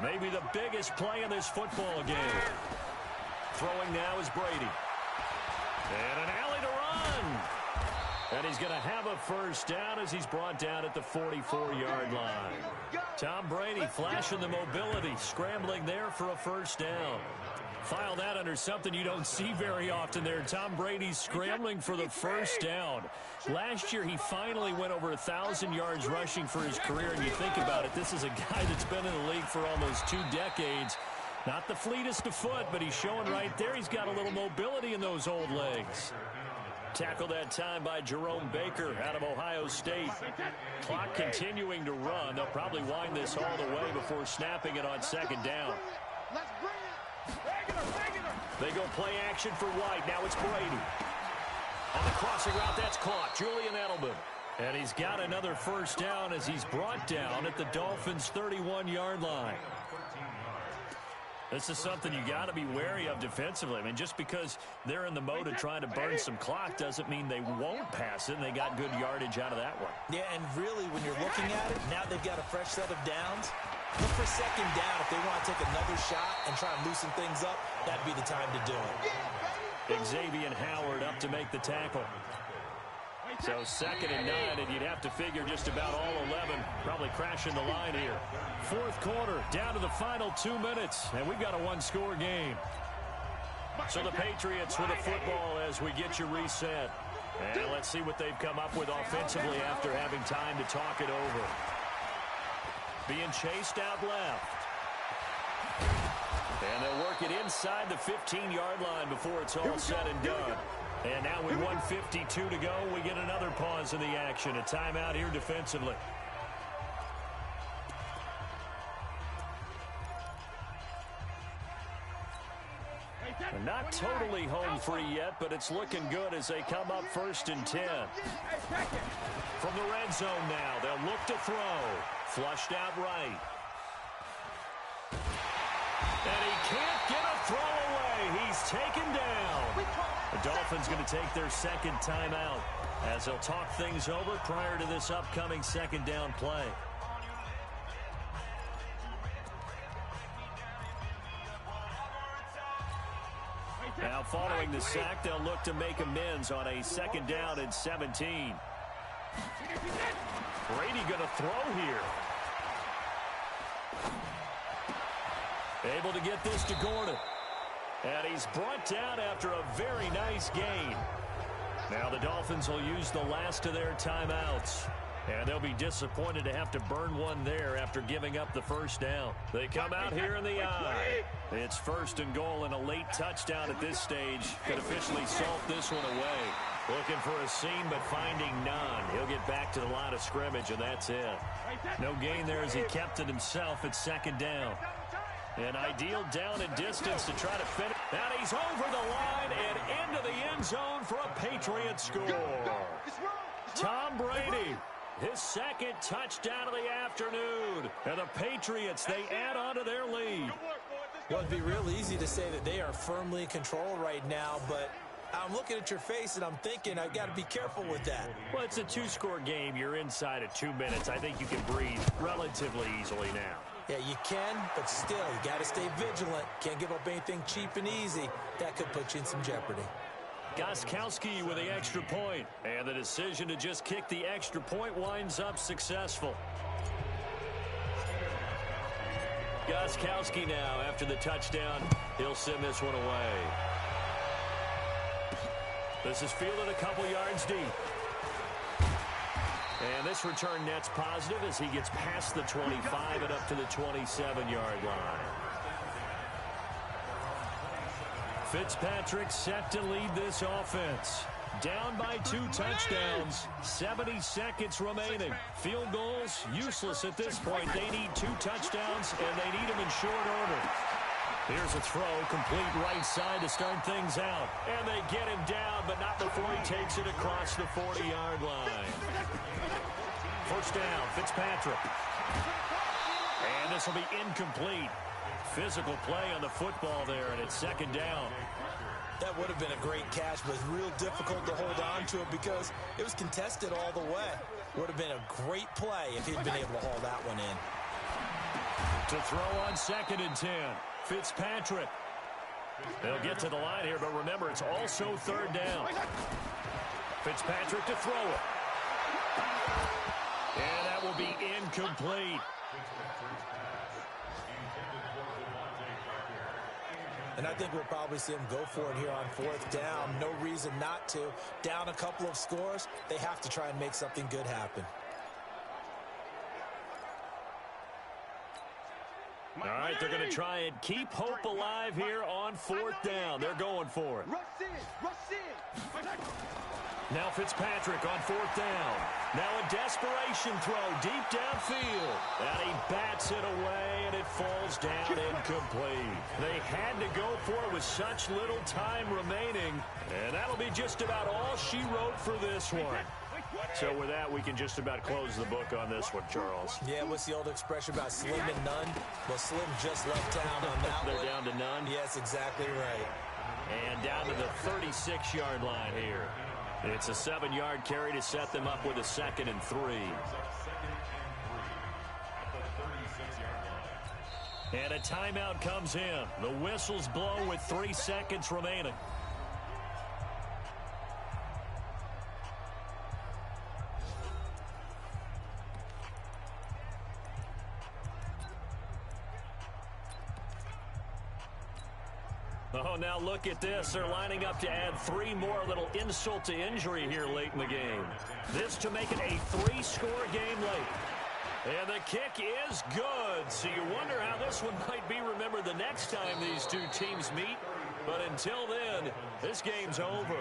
Maybe the biggest play in this football game. Throwing now is Brady. And an alley to run. And he's going to have a 1st down as he's brought down at the 44-yard line. Tom Brady flashing the mobility, scrambling there for a 1st down. File that under something you don't see very often there. Tom Brady's scrambling for the 1st down. Last year, he finally went over 1,000 yards rushing for his career, and you think about it, this is a guy that's been in the league for almost 2 decades. Not the fleetest of foot, but he's showing right there he's got a little mobility in those old legs. Tackled that time by Jerome Baker out of Ohio State. Clock continuing to run. They'll probably wind this all the way before snapping it on 2nd down. They go play action for White. Now it's Brady. On the crossing route, that's caught. Julian Edelman. And he's got another 1st down as he's brought down at the Dolphins' 31-yard line. This is something you got to be wary of defensively. I mean, just because they're in the mode of trying to burn some clock doesn't mean they won't pass it, and they got good yardage out of that one. Yeah, and really, when you're looking at it, now they've got a fresh set of downs. Look for 2nd down. If they want to take another shot and try and loosen things up, that'd be the time to do it. Xavier Howard up to make the tackle. So 2nd and 9, and you'd have to figure just about all 11 probably crashing the line here. 4th quarter, down to the final 2 minutes, and we've got a 1-score game. So the Patriots with a football as we get you reset. And let's see what they've come up with offensively after having time to talk it over. Being chased out left. And they'll work it inside the 15-yard line before it's all said and done. And now with 1:52 to go, we get another pause in the action. A timeout here defensively. And not totally home free yet, but it's looking good as they come up 1st and 10. From the red zone now, they'll look to throw. Flushed out right. And he can't get a throw away. He's taken down. The Dolphins going to take their 2nd timeout as they'll talk things over prior to this upcoming 2nd down play. Now following the sack, they'll look to make amends on a 2nd down and 17. Brady going to throw here. Able to get this to Gordon. And he's brought down after a very nice gain. Now the Dolphins will use the last of their timeouts. And they'll be disappointed to have to burn one there after giving up the 1st down. They come out here in the eye. It's 1st and goal, and a late touchdown at this stage could officially salt this one away. Looking for a seam, but finding none. He'll get back to the line of scrimmage, and that's it. No gain there as he kept it himself at 2nd down. An ideal down and distance to try to finish. And he's over the line and into the end zone for a Patriot score. Tom Brady His second touchdown of the afternoon. And the Patriots, they add on to their lead. Well, it'd be real easy to say that they are firmly in control right now, but I'm looking at your face and I'm thinking I've got to be careful with that. Well, it's a two-score game. You're inside of 2 minutes. I think you can breathe relatively easily now. Yeah, you can, but still, you got to stay vigilant. Can't give up anything cheap and easy. That could put you in some jeopardy. Gostkowski with the extra point. And the decision to just kick the extra point winds up successful. Gostkowski now, after the touchdown, he'll send this one away. This is fielded a couple yards deep. And this return net's positive as he gets past the 25 and up to the 27-yard line. Fitzpatrick set to lead this offense. Down by 2 touchdowns. 70 seconds remaining. Field goals, useless at this point. They need 2 touchdowns, and they need them in short order. Here's a throw, complete right side to start things out. And they get him down, but not before he takes it across the 40-yard line. First down, Fitzpatrick. And this will be incomplete. Physical play on the football there, and it's second down. That would have been a great catch, but it's real difficult to hold on to it because it was contested all the way. Would have been a great play if he'd been able to haul that one in. To throw on 2nd and 10. Fitzpatrick. They'll get to the line here, but remember, it's also 3rd down. Fitzpatrick to throw it. And that will be incomplete. And I think we'll probably see them go for it here on 4th down. No reason not to. Down a couple of scores, they have to try and make something good happen. All right, they're going to try and keep hope alive here on 4th down. They're going for it. Now Fitzpatrick on 4th down. Now a desperation throw deep downfield. And he bats it away, and it falls down incomplete. They had to go for it with such little time remaining. And that'll be just about all she wrote for this one. So with that, we can just about close the book on this one, Charles. Yeah, what's the old expression about slim and none? Well, Slim just left town on that They're one. down to none? Yes, exactly right. And down to the 36-yard line here. It's a 7-yard carry to set them up with a 2nd and 3. And a timeout comes in. The whistles blow with 3 seconds remaining. Oh, now look at this. They're lining up to add 3 more, little insult to injury here late in the game. This to make it a 3-score game late. And the kick is good. So you wonder how this one might be remembered the next time these two teams meet. But until then, this game's over.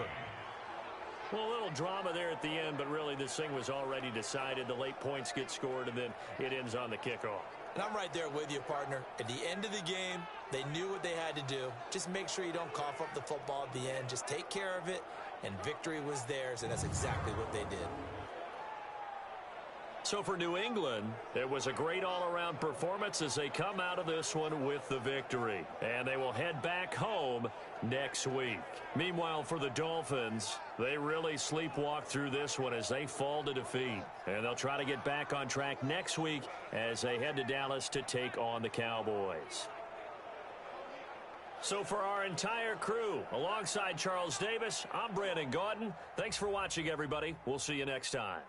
Well, a little drama there at the end, but really this thing was already decided. The late points get scored, and then it ends on the kickoff. And I'm right there with you, partner. At the end of the game, they knew what they had to do. Just make sure you don't cough up the football at the end. Just take care of it, and victory was theirs, and that's exactly what they did. So for New England, it was a great all-around performance as they come out of this one with the victory. And they will head back home next week. Meanwhile, for the Dolphins, they really sleepwalk through this one as they fall to defeat. And they'll try to get back on track next week as they head to Dallas to take on the Cowboys. So for our entire crew, alongside Charles Davis, I'm Brandon Gaudin. Thanks for watching, everybody. We'll see you next time.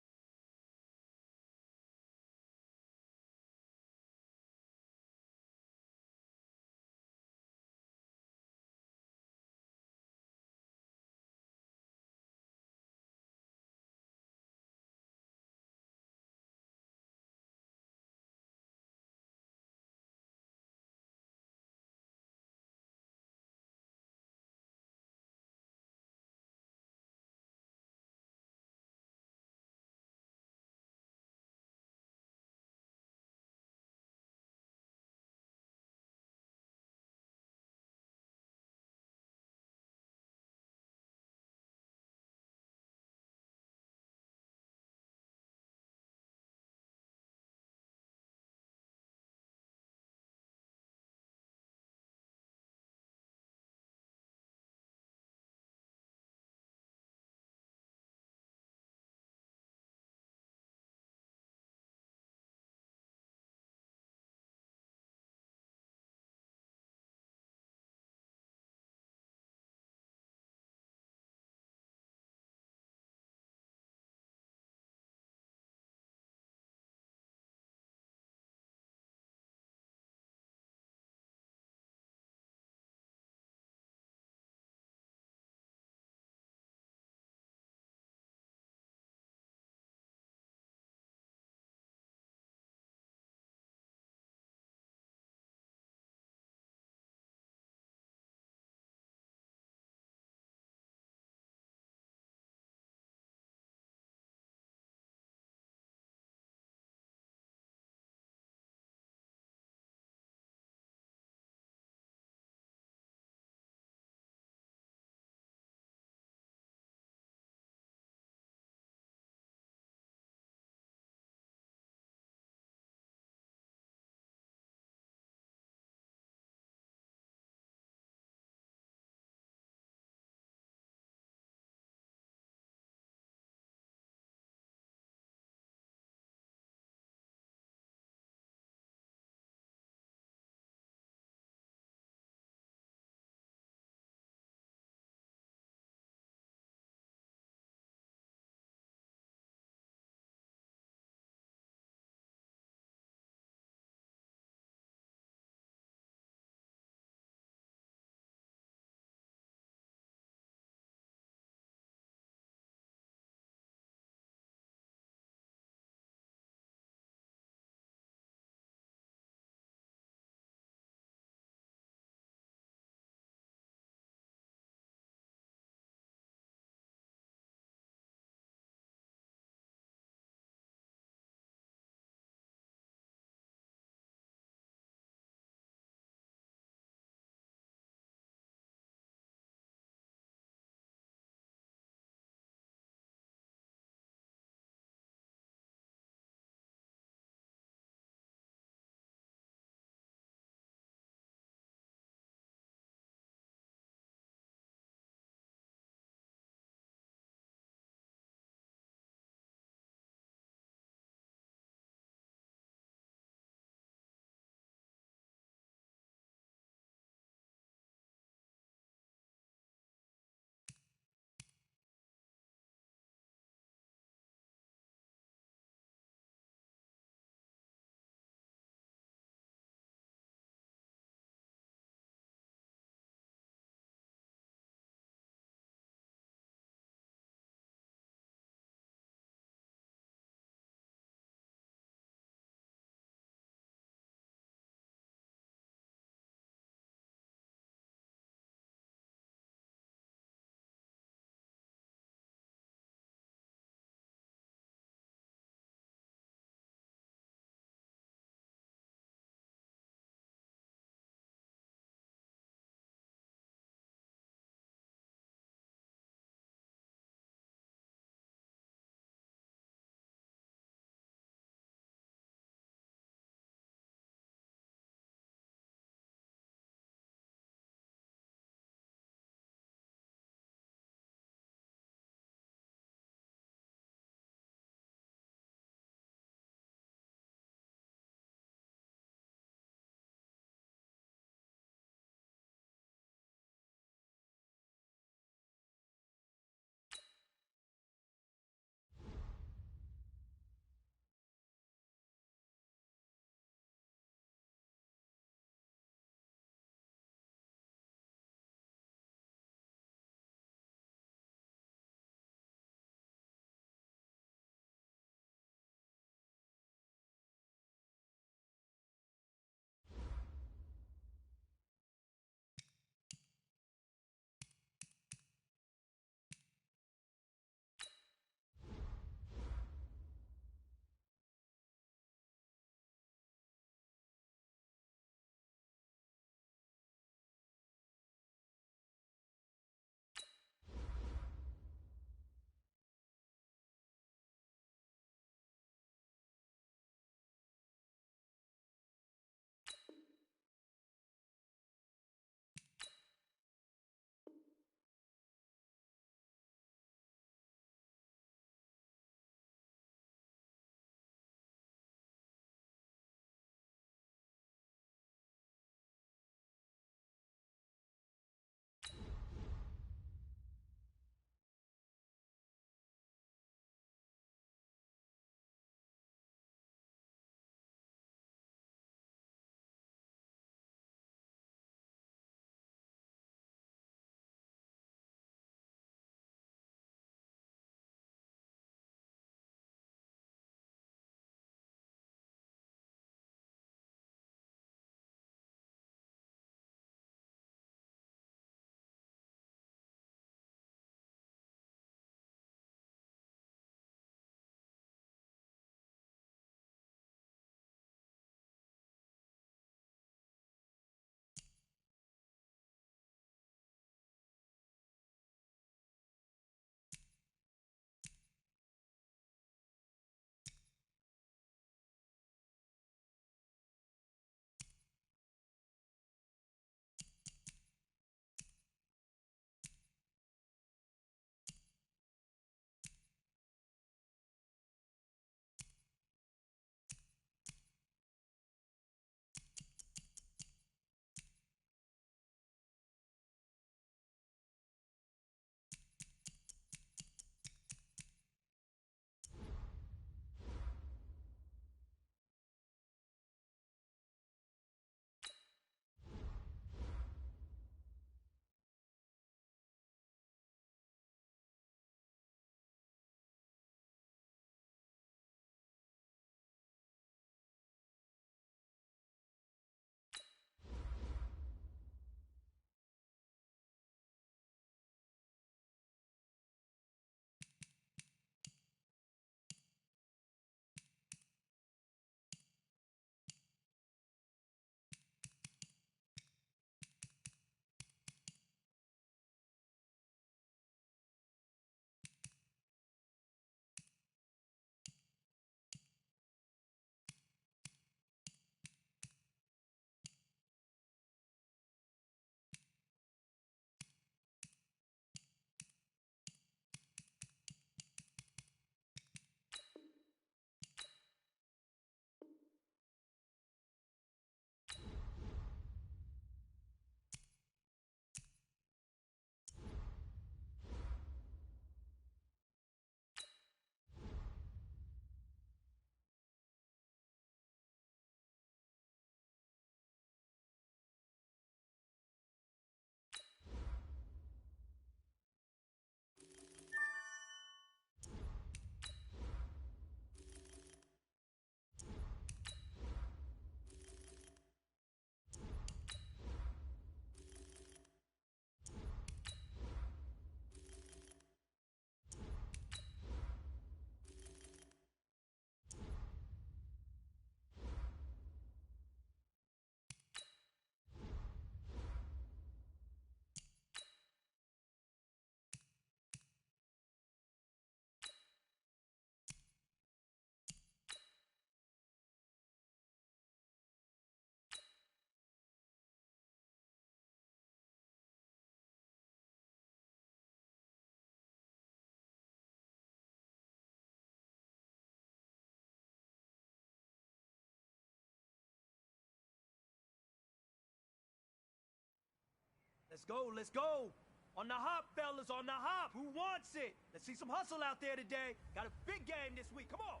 Let's go, let's go. On the hop, fellas, on the hop. Who wants it? Let's see some hustle out there today. Got a big game this week. Come on.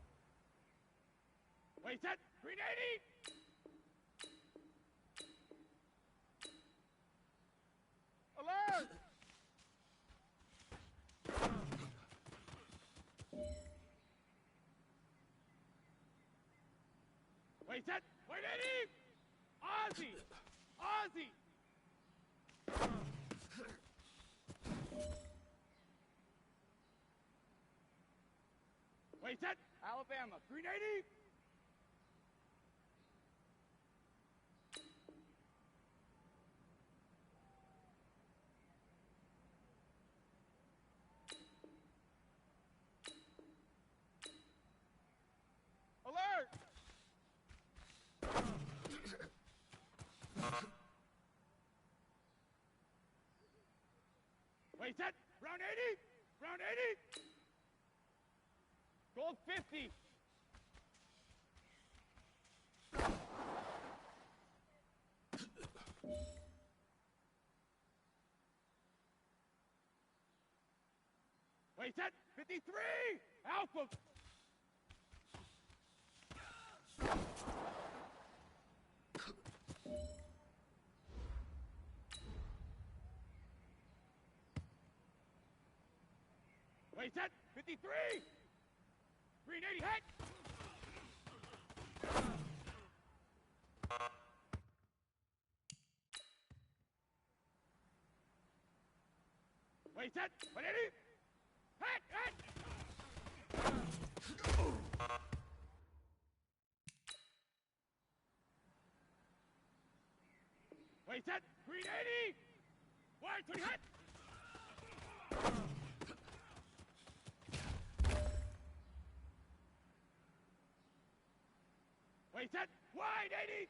Wait, set. 380. Alert. Wait, set. 180. Ozzy. Ozzy. Wait, set. Alabama. 380. Alert. Wait, set. Round 80. Round 80. Gold 50. Wait, set. 53. Alpha. Wait, set. 53. 380 hit. Wait, set. 180. Hit, hit. Wait, set. 380. 120 hit. Wait, set. Wide 80.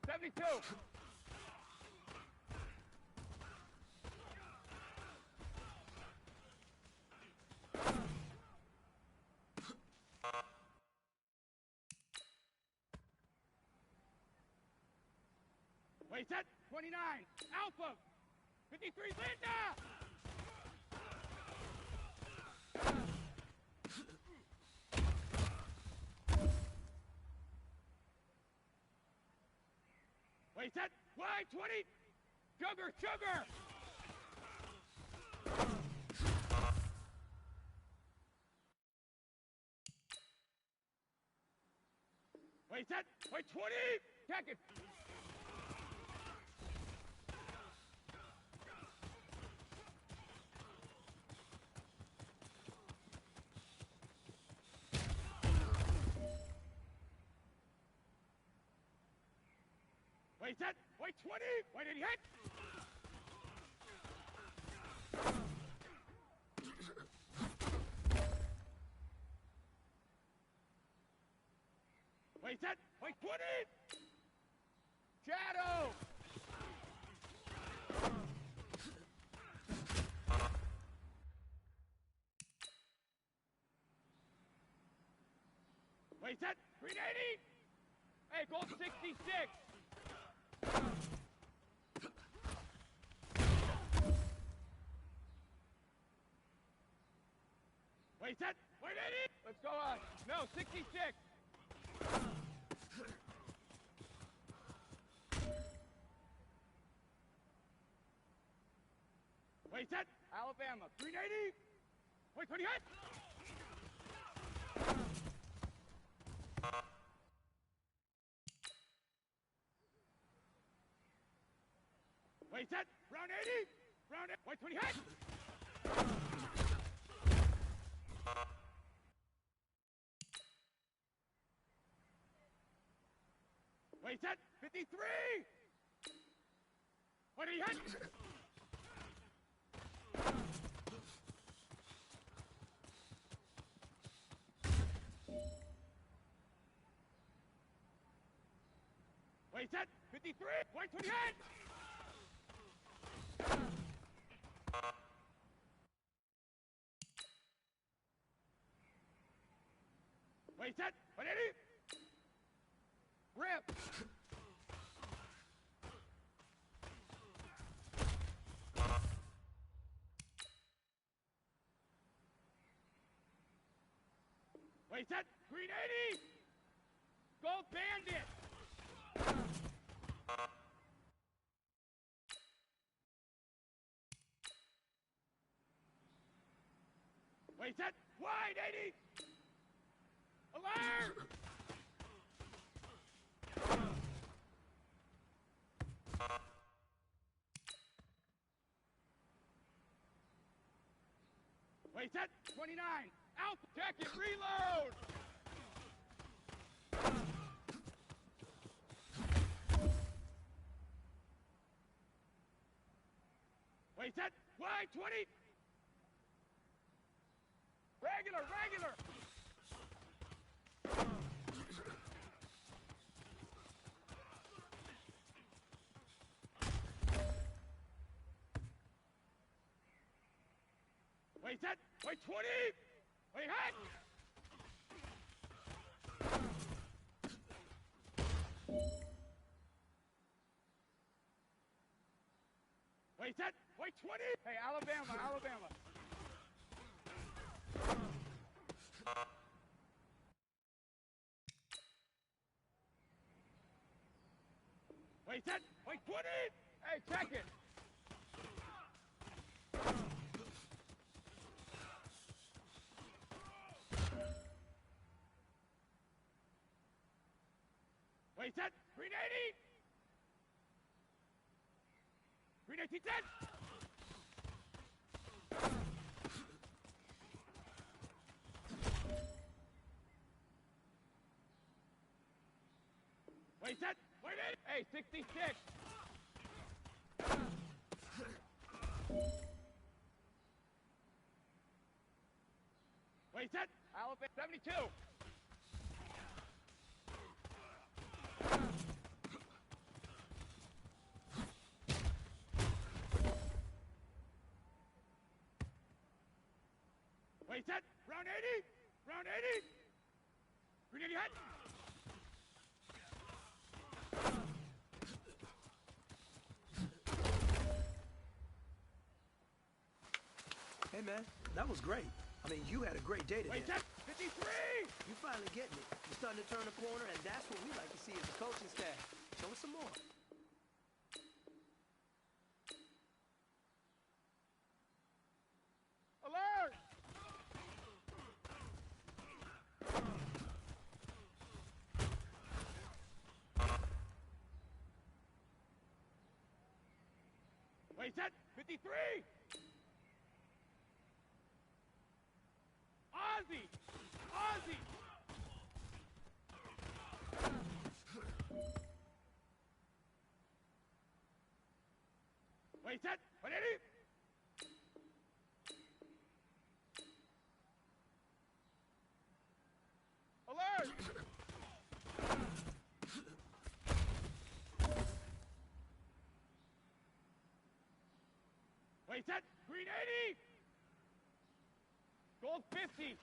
$72. Wait, set. 29. Alpha. 53. Linda. Wait, set. Wide 20. Sugar, sugar. Wait, set. Wait, 20. Check it. Wait, set. Wait, 20. Wait, did he hit? Wait, set. Wait, 20. Shadow. Wait, set. 380. Hey, goal 66. Wait, set. Wait, 80. Let's go on. No, 66. Wait, set. Alabama. 380. Wait, 20 hit. Wait, set. Round 80. Round 8. Wait, 20 hit. Wait, set. 53. Wait, he hit. Wait, set. 53. Wait, 20 hit. Wait, set. 180. Wait, set. Green 80. Gold Bandit. Wait, set. Wide 80. Alert. Wait, set. 29. Out. Check it. Reload. Wait, set. Wide 20. Regular. Wait, set. Wait, 20. Wait, hit. Wait, set. Wait, 20. Hey, Alabama. Wait, set. Wait, 20. Hey, check it. Wait, set. Green 80. Green 18, set. Wait, set. Wait, 8. Hey, 66. Wait, set. Alabama, 72. Wait, set. Round 80. Round 80. Green 80 hit. Hey, man, that was great. I mean, you had a great day today. Wait, set. 53. You finally getting it. You're starting to turn the corner, and that's what we like to see as a coaching staff. Show us some more. Alert. Wait, set. 53. Ozzy. Wait, set. 180. Alert. Wait, set. Green 80. Gold 50.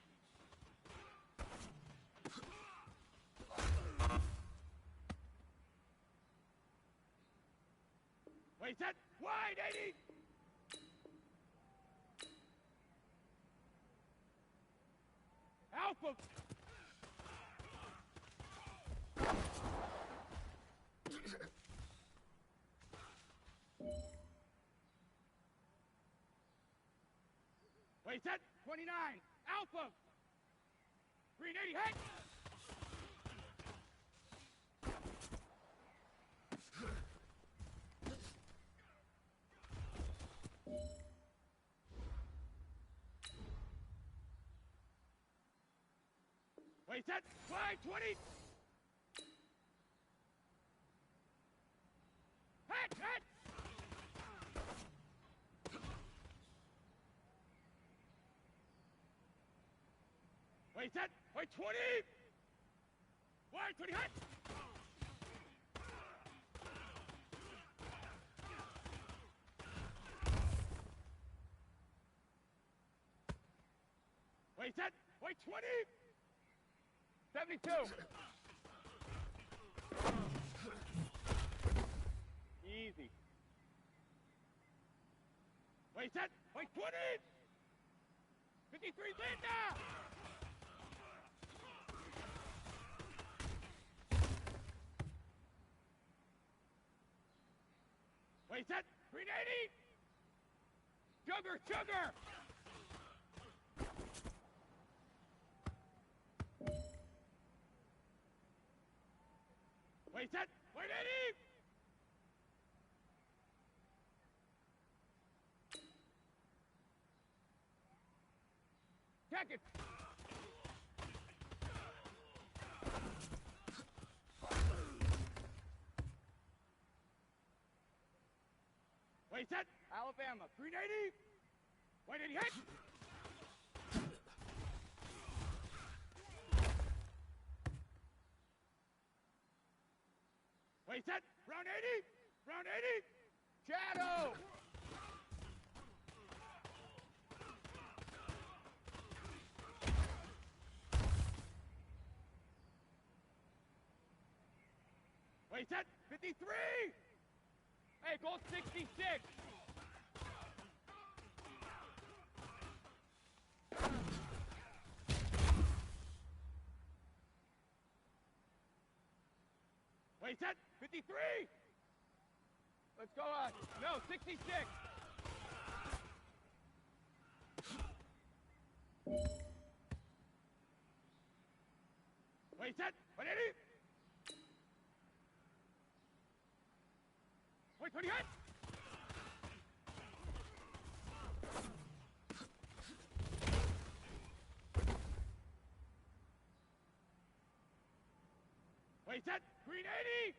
Wait, set. Wide 80. Alpha. Wait, set. 29. Alpha. Green 80 hit. Wait, set. Wide 20. Hit. Wait, set. Wait, 20. Wide 20 hit. Wait, set. Wait, 20. 72. Easy. Wait, set. Wait, 20. 53, Linda. Wait, set. 380. Sugar, sugar. Wait, set. 180. Check it. Wait, set. Alabama. 380. Wait, and hit. Wait, set. Round 80. Round 80. Shadow. Wait, set. 53. Hey, goal 66. Wait, set. 53. Let's go on. No, 66. Wait, set. 180. Wait, 20 hit. Wait, set. Green 80.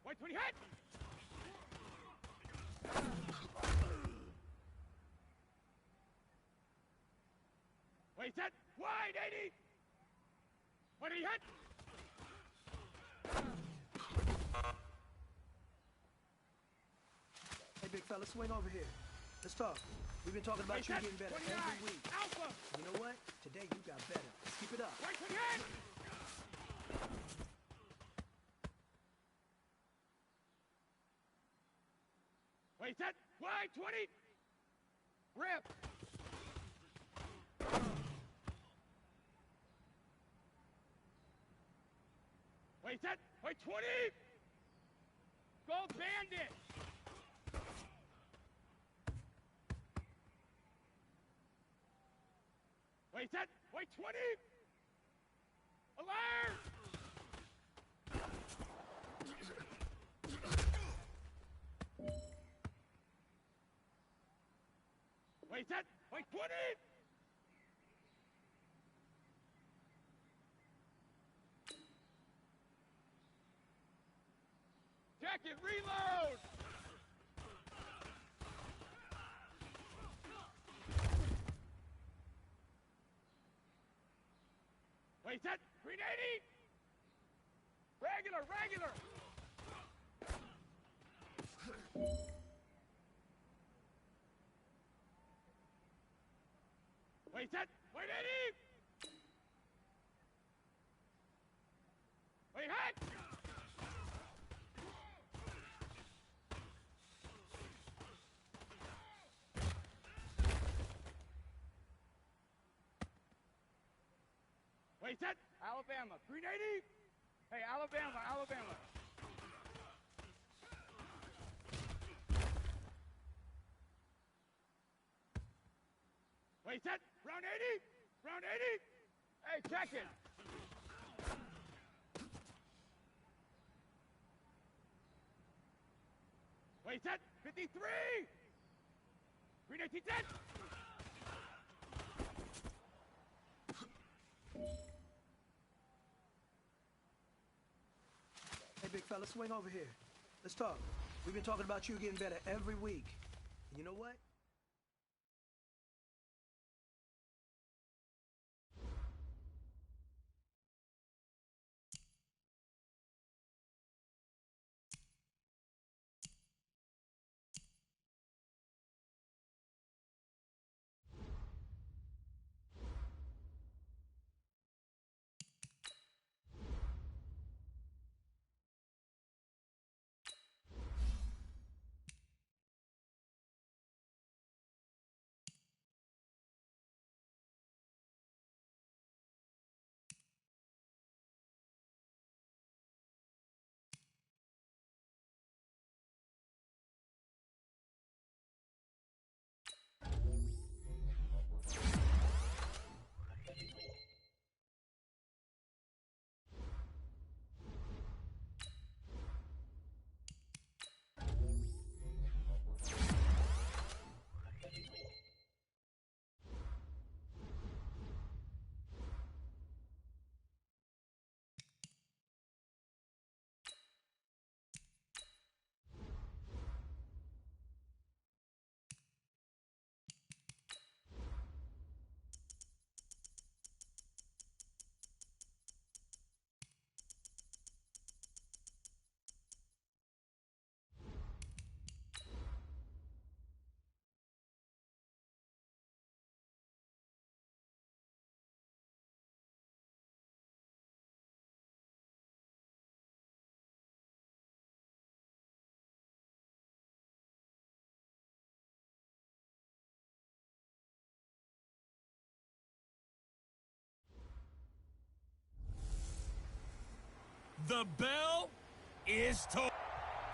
Wait, 20 hit. Wait, set. Wide 80. Wait, 80 hit. Hey, big fella, swing over here. Let's talk. We've been talking about Wait, you set. getting better 29. every week. Alpha. You know what? Today you got better. Let's keep it up. Wait, 20 hit. Wait, set. Wide 20. Rip. Wait, set. Wait, 20. Gold bandit. Wait, set. Wait, 20. Alert. Wait, set. Wait, 20. Check it. Reload. Wait, set. 380. Regular, regular. Wait, set. Wait, 80. Wait, hit. Wait, set. Alabama. 380. Hey, Alabama, Alabama. Wait, set. Round 80. Round 80. Hey, check it. Wait, set. 53. 319 set. Hey, big fella, swing over here. Let's talk. We've been talking about you getting better every week. And you know what? The bell is tolled.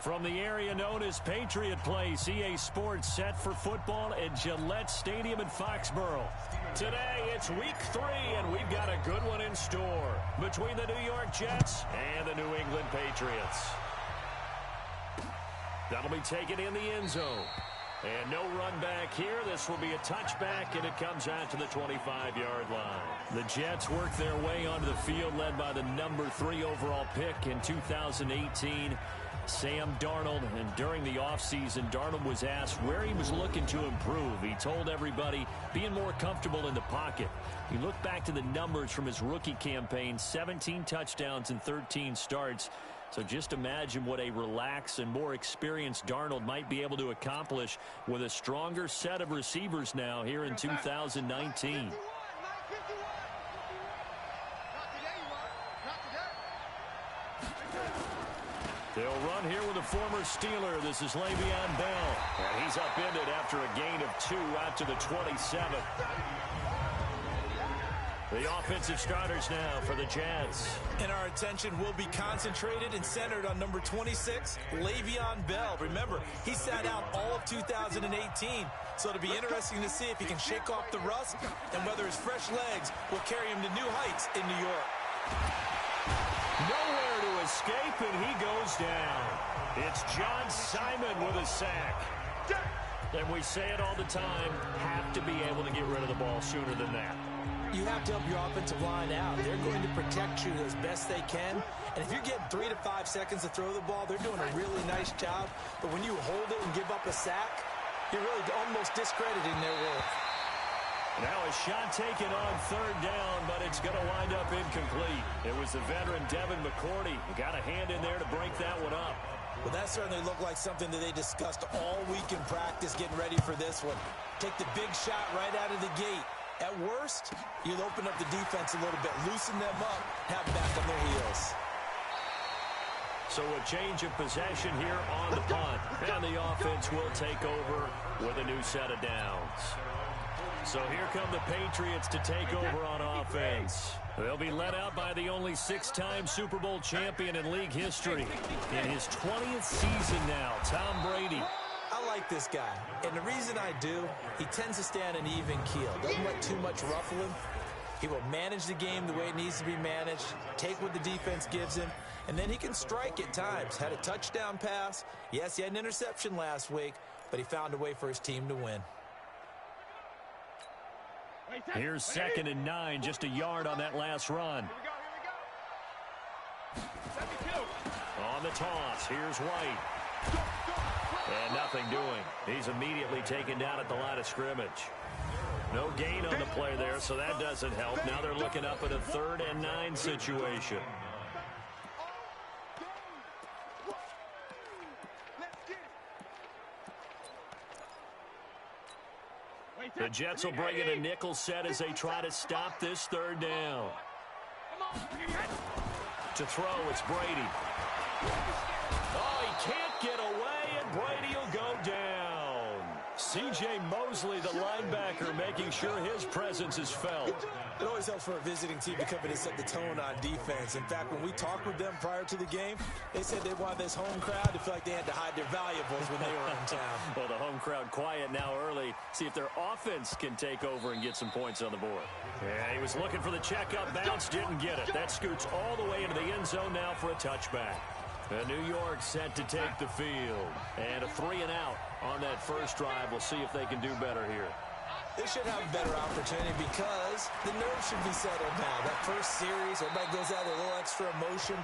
From the area known as Patriot Place, EA Sports set for football at Gillette Stadium in Foxborough. Today, it's week 3, and we've got a good one in store between the New York Jets and the New England Patriots. That'll be taken in the end zone. And no run back here. This will be a touchback, and it comes out to the 25-yard line. The Jets work their way onto the field, led by the number 3 overall pick in 2018, Sam Darnold. And during the offseason, Darnold was asked where he was looking to improve. He told everybody being more comfortable in the pocket. You look back to the numbers from his rookie campaign, 17 touchdowns and 13 starts. So just imagine what a relaxed and more experienced Darnold might be able to accomplish with a stronger set of receivers now here in 2019. They'll run here with a former Steeler. This is Le'Veon Bell. And he's upended after a gain of 2 out to the 27. The offensive starters now for the Jets. And our attention will be concentrated and centered on number 26, Le'Veon Bell. Remember, he sat out all of 2018, so it'll be interesting to see if he can shake off the rust and whether his fresh legs will carry him to new heights in New York. Nowhere to escape, and he goes down. It's John Simon with a sack. And we say it all the time, have to be able to get rid of the ball sooner than that. You have to help your offensive line out. They're going to protect you as best they can. And if you're getting 3 to 5 seconds to throw the ball, they're doing a really nice job. But when you hold it and give up a sack, you're really almost discrediting their work. Now a shot taken on 3rd down, but it's going to wind up incomplete. It was the veteran Devin McCourty who got a hand in there to break that one up. Well, that certainly looked like something that they discussed all week in practice, getting ready for this one. Take the big shot right out of the gate. At worst, you'll open up the defense a little bit, loosen them up, have them back on their heels. So a change of possession here on the punt. And the offense will take over with a new set of downs. So here come the Patriots to take over on offense. They'll be led out by the only 6-time Super Bowl champion in league history. In his 20th season now, Tom Brady. I like this guy, and the reason I do, he tends to stay on an even keel. Doesn't let too much ruffle him. He will manage the game the way it needs to be managed, take what the defense gives him, and then he can strike at times. Had a touchdown pass. Yes, he had an interception last week, but he found a way for his team to win. Here's 2nd and 9, just a yard on that last run. On the toss, here's White. And nothing doing. He's immediately taken down at the line of scrimmage. No gain on the play there, so that doesn't help. Now they're looking up at a 3rd and 9 situation. The Jets will bring in a nickel set as they try to stop this 3rd down. To throw, it's Brady. Oh, he can't get away, and Brady will go down. C.J. Mosley, the linebacker, making sure his presence is felt. It always helps for a visiting team to come in and set the tone on defense. In fact, when we talked with them prior to the game, they said they wanted this home crowd to feel like they had to hide their valuables when they were in town. Well, the home crowd quiet now early. See if their offense can take over and get some points on the board. Yeah, he was looking for the checkup bounce, didn't get it. That scoots all the way into the end zone now for a touchback. New York set to take the field. And a 3-and-out on that first drive. We'll see if they can do better here. They should have a better opportunity because the nerves should be settled now. That first series, everybody goes out with a little extra emotion.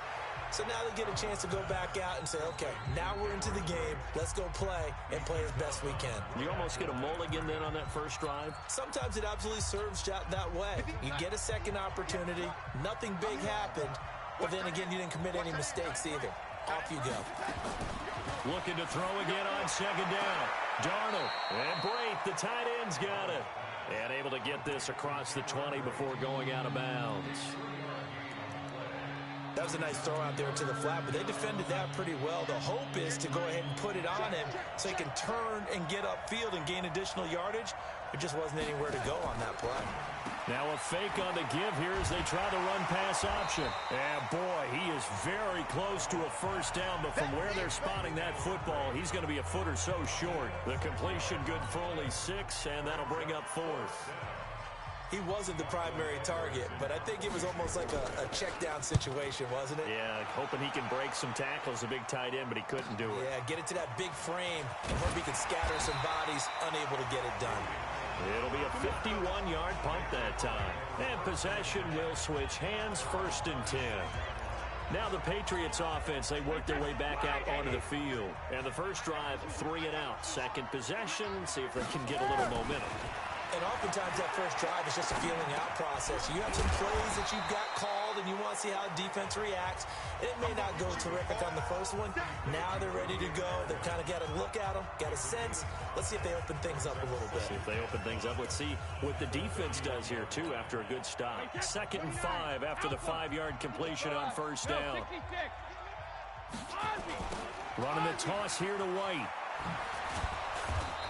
So now they get a chance to go back out and say, okay, now we're into the game. Let's go play and play as best we can. You almost get a mulligan then on that first drive? Sometimes it absolutely serves that way. You get a second opportunity. Nothing big happened. But then again, you didn't commit any mistakes either. Off you go. Looking to throw again on 2nd down. Darnold and Brate, the tight end's got it. And able to get this across the 20 before going out of bounds. was a nice throw out there to the flat, but they defended that pretty well. The hope is to go ahead and put it on him so he can turn and get upfield and gain additional yardage. There just wasn't anywhere to go on that play. Now a fake on the give here as they try the run-pass option. And boy, he is very close to a first down, but from where they're spotting that football, he's going to be a foot or so short. The completion good for only 6, and that'll bring up 4th. He wasn't the primary target, but I think it was almost like a check-down situation, wasn't it? Yeah, hoping he can break some tackles, a big tight end, but he couldn't do it. Yeah, get it to that big frame, and hope he can scatter some bodies, unable to get it done. It'll be a 51-yard punt that time. And possession will switch hands, 1st and 10. Now the Patriots offense, they work their way back out onto the field. And the first drive, 3 and out. Second possession, see if they can get a little momentum. And oftentimes that first drive is just a feeling out process. You have some plays that you've got called and you want to see how defense reacts. It may not go terrific on the first one. Now they're ready to go. They've kind of got to look at them, got a sense. Let's see if they open things up a little bit. See if they open things up. Let's see what the defense does here, too, after a good stop. 2nd and 5 after the 5-yard completion on first down. Running the toss here to White.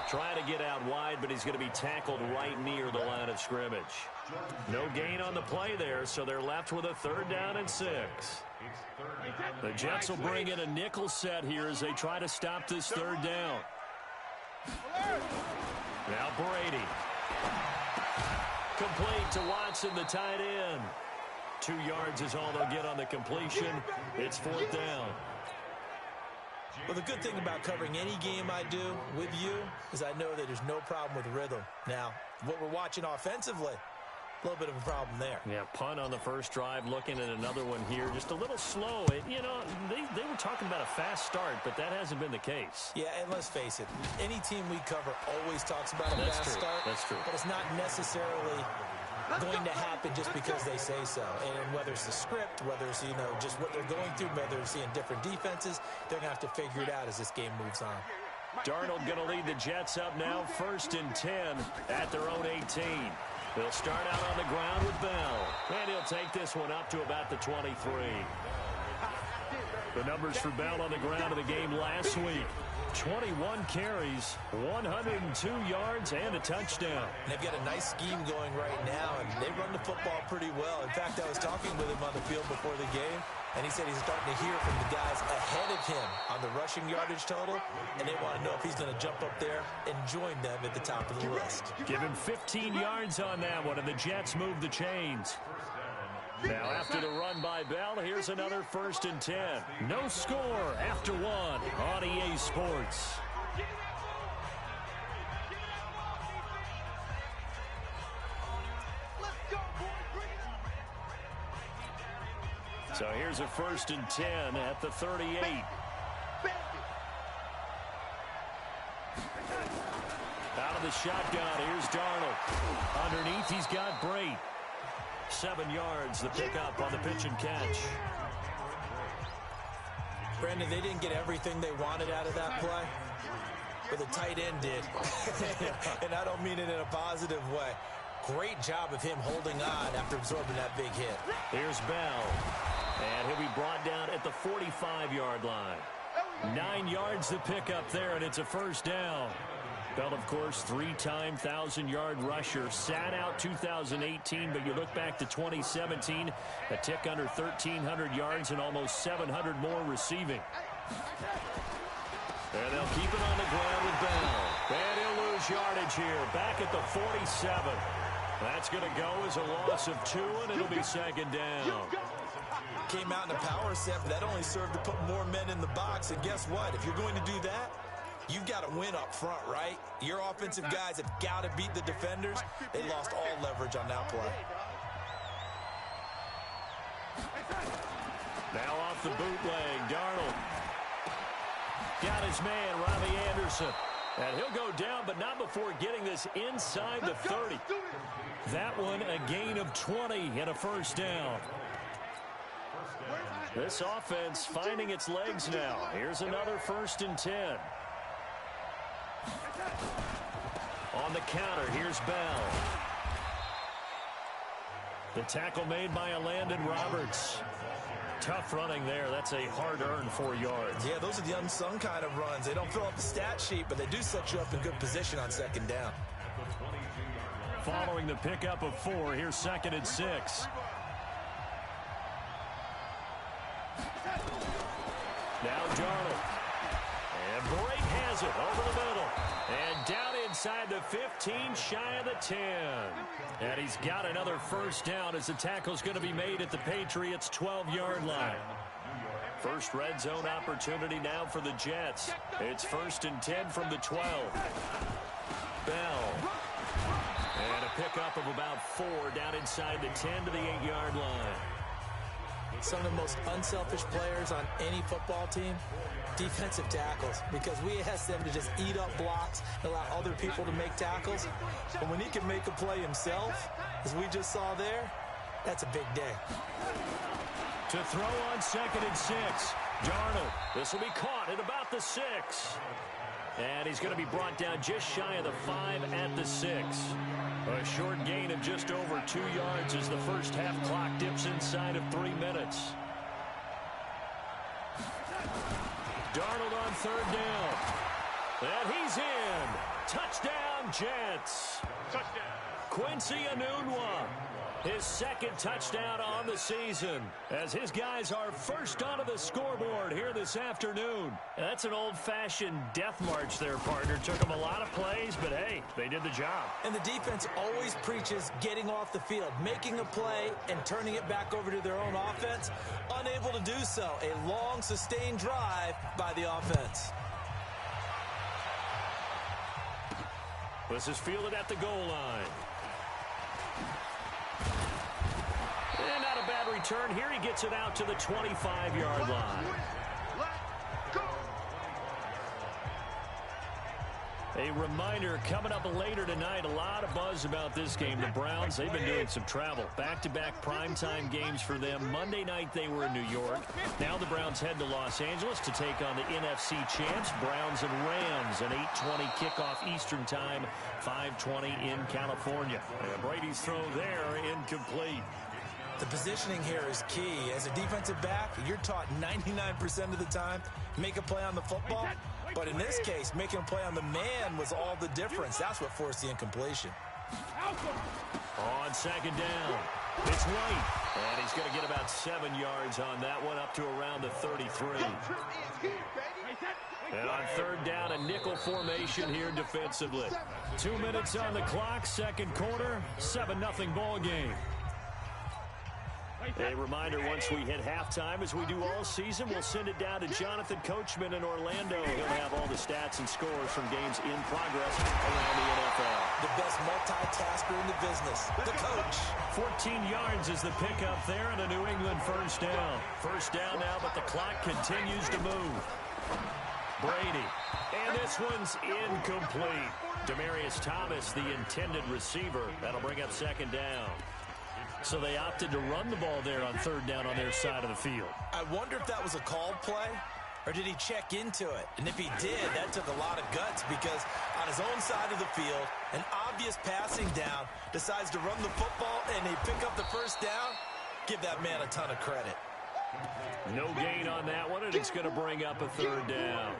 Trying to get out wide, but he's going to be tackled right near the line of scrimmage. No gain on the play there, so they're left with a 3rd down and 6. The Jets will bring in a nickel set here as they try to stop this 3rd down. Now Brady. Complete to Watson, the tight end. 2 yards is all they'll get on the completion. It's 4th down. Well, the good thing about covering any game I do with you is I know that there's no problem with rhythm. Now, what we're watching offensively, a little bit of a problem there. Yeah, punt on the first drive, looking at another one here. Just a little slow. You know, they were talking about a fast start, but that hasn't been the case. Yeah, and let's face it, any team we cover always talks about a fast start. That's true. But it's not necessarily going to happen just because they say so. And whether it's the script, whether it's, just what they're going through, whether they're seeing different defenses, they're going to have to figure it out as this game moves on. Darnold going to lead the Jets up now, 1st and 10 at their own 18. They'll start out on the ground with Bell. And he'll take this one up to about the 23. The numbers for Bell on the ground of the game last week. 21 carries, 102 yards, and a touchdown. And they've got a nice scheme going right now, and they run the football pretty well. In fact, I was talking with him on the field before the game, and he said he's starting to hear from the guys ahead of him on the rushing yardage total, and they want to know if he's going to jump up there and join them at the top of the list. Give him 15 yards on that one, and the Jets move the chains. Now after the run by Bell, here's another 1st and 10. No score after 1 on EA Sports. So here's a 1st and 10 at the 38. Out of the shotgun, here's Darnold. Underneath, he's got Brate. 7 yards, the pickup on the pitch and catch. Brandon, they didn't get everything they wanted out of that play, but the tight end did. And I don't mean it in a positive way. Great job of him holding on after absorbing that big hit. Here's Bell. And he'll be brought down at the 45-yard line. 9 yards the pickup there, and it's a 1st down. Bell, of course, 3-time 1,000-yard rusher. Sat out 2018, but you look back to 2017, a tick under 1,300 yards and almost 700 more receiving. And they'll keep it on the ground with Bell. And he'll lose yardage here, back at the 47. That's going to go as a loss of 2, and it'll be 2nd down. Came out in a power set, but that only served to put more men in the box. And guess what? If you're going to do that, you've got to win up front, right? Your offensive guys have got to beat the defenders. They lost all leverage on that play. Now off the bootleg, Darnold. Got his man, Robbie Anderson. And he'll go down, but not before getting this inside the 30. That one a gain of 20 and a 1st down. This offense finding its legs now. Here's another 1st and 10. On the counter, here's Bell. The tackle made by Landon Roberts. Tough running there. That's a hard-earned 4 yards. Yeah, those are the unsung kind of runs. They don't fill up the stat sheet, but they do set you up in good position on second down. Following the pickup of 4, here's 2nd and 6. Now Darnold. And Brake has it over the middle. And down inside the 15, shy of the 10. And he's got another first down as the tackle's going to be made at the Patriots' 12-yard line. First red zone opportunity now for the Jets. It's 1st and 10 from the 12. Bell. And a pickup of about 4 down inside the 10 to the 8-yard line. Some of the most unselfish players on any football team, defensive tackles, because we ask them to just eat up blocks and allow other people to make tackles. But when he can make a play himself, as we just saw there, that's a big day. To throw on 2nd and 6. Darnold. This will be caught at about the 6. And he's going to be brought down just shy of the 5 at the 6. A short gain of just over 2 yards as the first half clock dips inside of 3 minutes. Darnold on 3rd down. And he's in. Touchdown, Jets. Touchdown. Quincy Enunwa. His 2nd touchdown on the season as his guys are first onto the scoreboard here this afternoon. That's an old-fashioned death march there, partner. Took them a lot of plays, but hey, they did the job. And the defense always preaches getting off the field, making a play and turning it back over to their own offense. Unable to do so. A long, sustained drive by the offense. This is fielded at the goal line. And not a bad return. Here he gets it out to the 25-yard line. A reminder, coming up later tonight, a lot of buzz about this game. The Browns, they've been doing some travel. Back-to-back primetime games for them. Monday night they were in New York. Now the Browns head to Los Angeles to take on the NFC champs, Browns and Rams. An 8:20 kickoff Eastern time, 5:20 in California. And Brady's throw there, incomplete. The positioning here is key. As a defensive back, you're taught 99% of the time, make a play on the football. But in this case, making a play on the man was all the difference. That's what forced the incompletion. On 2nd down, it's White. And he's going to get about 7 yards on that one, up to around the 33. And on 3rd down, a nickel formation here defensively. 2 minutes on the clock, 2nd quarter, 7-0 ball game. A reminder, once we hit halftime, as we do all season, we'll send it down to Jonathan Coachman in Orlando. He'll have all the stats and scores from games in progress around the NFL. The best multitasker in the business, the coach. 14 yards is the pickup there and a New England first down. First down now, but the clock continues to move. Brady. And this one's incomplete. Demaryius Thomas, the intended receiver. That'll bring up 2nd down. So they opted to run the ball there on 3rd down on their side of the field. I wonder if that was a called play, or did he check into it? And if he did, that took a lot of guts, because on his own side of the field, an obvious passing down, decides to run the football, and they pick up the first down. Give that man a ton of credit. No gain on that one, and it's going to bring up a 3rd down.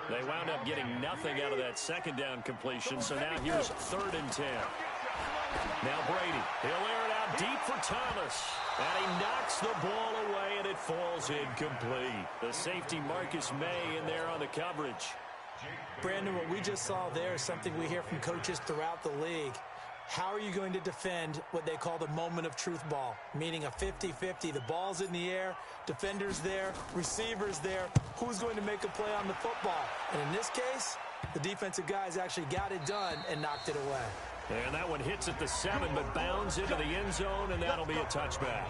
They wound up getting nothing out of that 2nd down completion, so now here's 3rd and 10. Now Brady, he'll air it out deep for Thomas. And he knocks the ball away, and it falls incomplete. The safety Marcus May in there on the coverage. Brandon, what we just saw there is something we hear from coaches throughout the league. How are you going to defend what they call the moment of truth ball, meaning a 50-50? The ball's in the air, defenders there, receivers there. Who's going to make a play on the football? And in this case, the defensive guys actually got it done and knocked it away. And that one hits at the 7, but bounds into the end zone, and that'll be a touchback.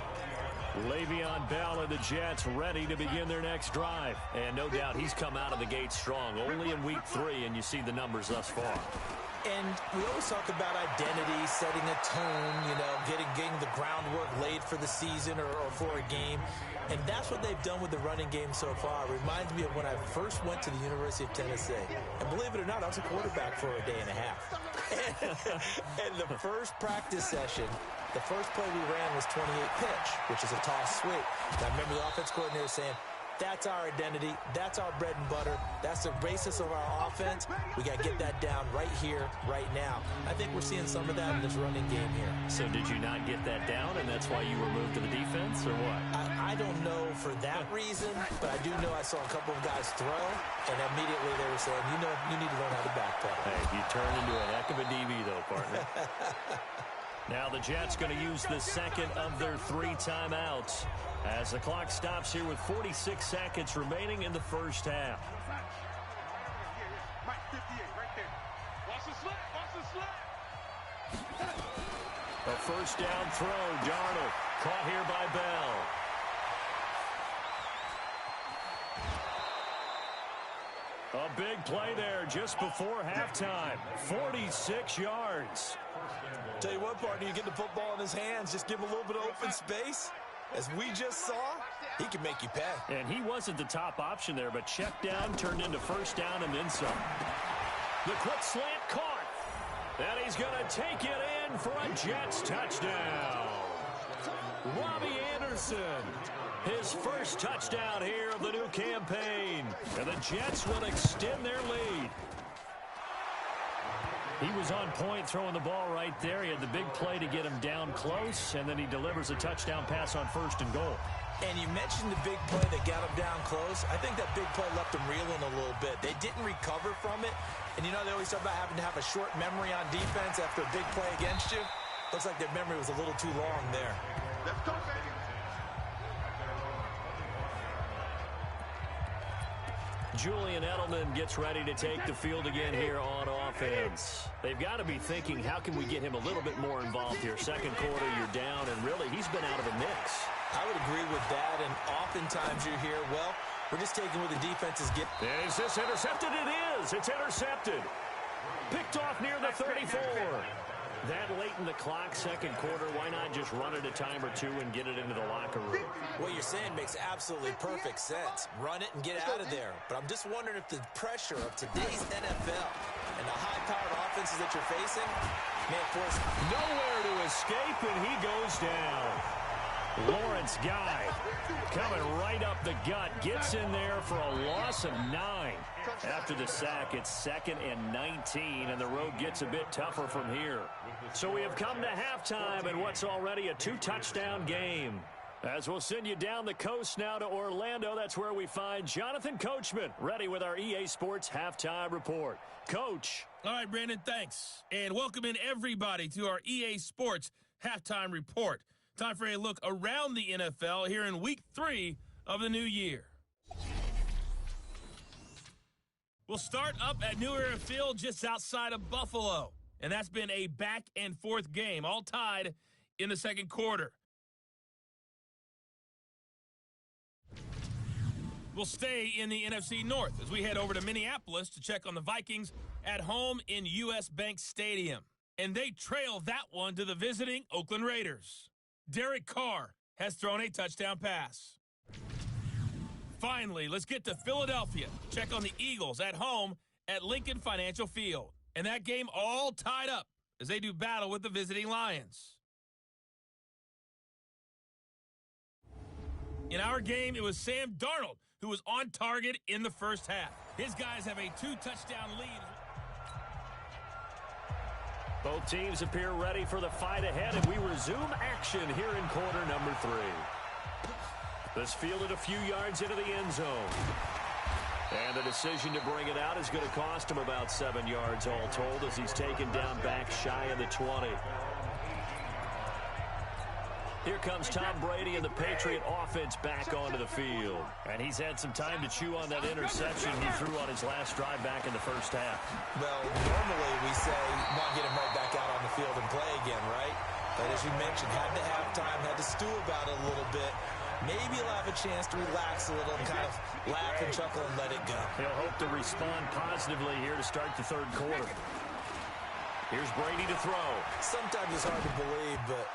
Le'Veon Bell and the Jets ready to begin their next drive. And no doubt he's come out of the gate strong, only in week 3, and you see the numbers thus far. And we always talk about identity, setting a tone, getting the groundwork laid for the season or for a game. And that's what they've done with the running game so far. It reminds me of when I first went to the University of Tennessee. And believe it or not, I was a quarterback for a day and a half. And the first practice session, the first play we ran was 28 pitch, which is a toss sweep. And I remember the offense coordinator saying, that's our identity. That's our bread and butter. That's the basis of our offense. We got to get that down right here, right now. I think we're seeing some of that in this running game here. So did you not get that down, and that's why you were moved to the defense, or what? I don't know for that reason, but I do know I saw a couple of guys throw, and immediately they were saying, you know, you need to learn how to backpedal. Hey, you turned into a heck of a DB, though, partner. Now the Jets going to use the second of their 3 timeouts as the clock stops here with 46 seconds remaining in the first half. Mike, 58, right there. Watch the slip, watch the slip. A first down throw, Darnold caught here by Bell. A big play there just before halftime. 46 yards. Tell you what, partner, you get the football in his hands, just give him a little bit of open space. As we just saw, he can make you pay. And he wasn't the top option there, but check down turned into first down and then some. The quick slant caught. And he's going to take it in for a Jets touchdown. Robbie Anderson, his first touchdown here of the new campaign. And the Jets will extend their lead. He was on point throwing the ball right there. He had the big play to get him down close, and then he delivers a touchdown pass on 1st and goal. And you mentioned the big play that got him down close. I think that big play left him reeling a little bit. They didn't recover from it. And, you know, they always talk about having to have a short memory on defense after a big play against you. Looks like their memory was a little too long there. Let's go, baby. Julian Edelman gets ready to take the field again here on offense. They've got to be thinking, how can we get him a little bit more involved here? Second quarter, you're down, and really, he's been out of the mix. I would agree with that, and oftentimes you're here, well, we're just taking what the defense is getting. Is this intercepted? It is. It's intercepted. Picked off near the 34. That late in the clock, second quarter, why not just run it a time or two and get it into the locker room? What you're saying makes absolutely perfect sense. Run it and get out of there. But I'm just wondering if the pressure of today's NFL and the high-powered offenses that you're facing may force nowhere to escape, and he goes down. Lawrence Guy coming right up the gut, gets in there for a loss of 9. After the sack, it's 2nd and 19, and the road gets a bit tougher from here. So we have come to halftime in what's already a 2-touchdown game. As we'll send you down the coast now to Orlando, that's where we find Jonathan Coachman, ready with our EA Sports Halftime Report. Coach. All right, Brandon, thanks. And welcome in everybody to our EA Sports Halftime Report. Time for a look around the NFL here in Week 3 of the new year. We'll start up at New Era Field just outside of Buffalo. And that's been a back-and-forth game, all tied in the second quarter. We'll stay in the NFC North as we head over to Minneapolis to check on the Vikings at home in U.S. Bank Stadium. And they trail that one to the visiting Oakland Raiders. Derek Carr has thrown a touchdown pass. Finally, let's get to Philadelphia. Check on the Eagles at home at Lincoln Financial Field. And that game all tied up as they do battle with the visiting Lions. In our game, it was Sam Darnold who was on target in the first half. His guys have a 2-touchdown lead. Both teams appear ready for the fight ahead, and we resume action here in quarter number 3. This fielded a few yards into the end zone. And the decision to bring it out is going to cost him about 7 yards all told as he's taken down back shy of the 20. Here comes Tom Brady and the Patriot offense back onto the field. And he's had some time to chew on that interception he threw on his last drive back in the first half. Well, normally we say, come on, get him right back out on the field and play again, right? But as you mentioned, had to have time, had to stew about it a little bit. Maybe he'll have a chance to relax a little and kind of laugh and chuckle and let it go. He'll hope to respond positively here to start the third quarter. Here's Brady to throw. Sometimes it's hard to believe, but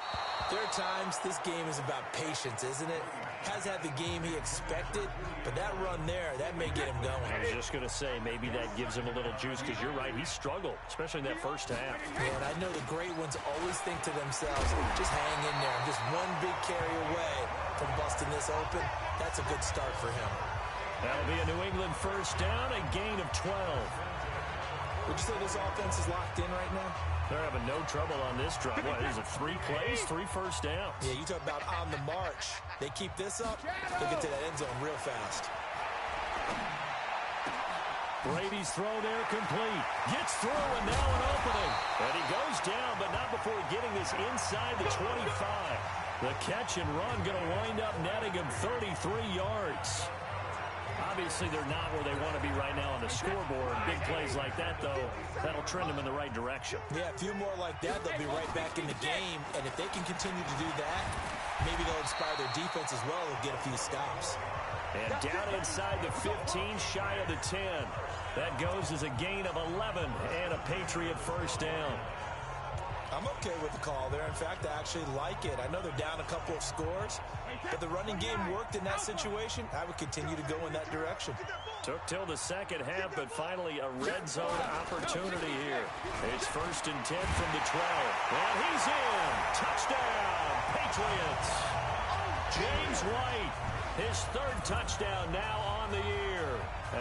there are times this game is about patience, isn't it? Has had the game he expected, but that run there, that may get him going. I was just going to say, maybe that gives him a little juice, because you're right, he struggled, especially in that first half. And I know the great ones always think to themselves, just hang in there. I'm just one big carry away from busting this open. That's a good start for him. That'll be a New England first down, a gain of 12. Would you say this offense is locked in right now? They're having no trouble on this drive. What, is it 3 plays, 3 first downs? Yeah, you talk about on the march. They keep this up, they'll get to that end zone real fast. Brady's throw there complete. Gets through, and now an opening. And he goes down, but not before getting this inside the 25. The catch and run going to wind up netting him 33 yards. Obviously, they're not where they want to be right now on the scoreboard. Big plays like that, though, that'll trend them in the right direction. Yeah, a few more like that, they'll be right back in the game. And if they can continue to do that, maybe they'll inspire their defense as well. They'll get a few stops. And down inside the 15, shy of the 10. That goes as a gain of 11 and a Patriot first down. I'm okay with the call there. In fact, I actually like it. I know they're down a couple of scores, but the running game worked in that situation. I would continue to go in that direction. Took till the second half, but finally a red zone opportunity here. It's 1st and 10 from the 12. And he's in. Touchdown, Patriots. James White, his 3rd touchdown now on the year,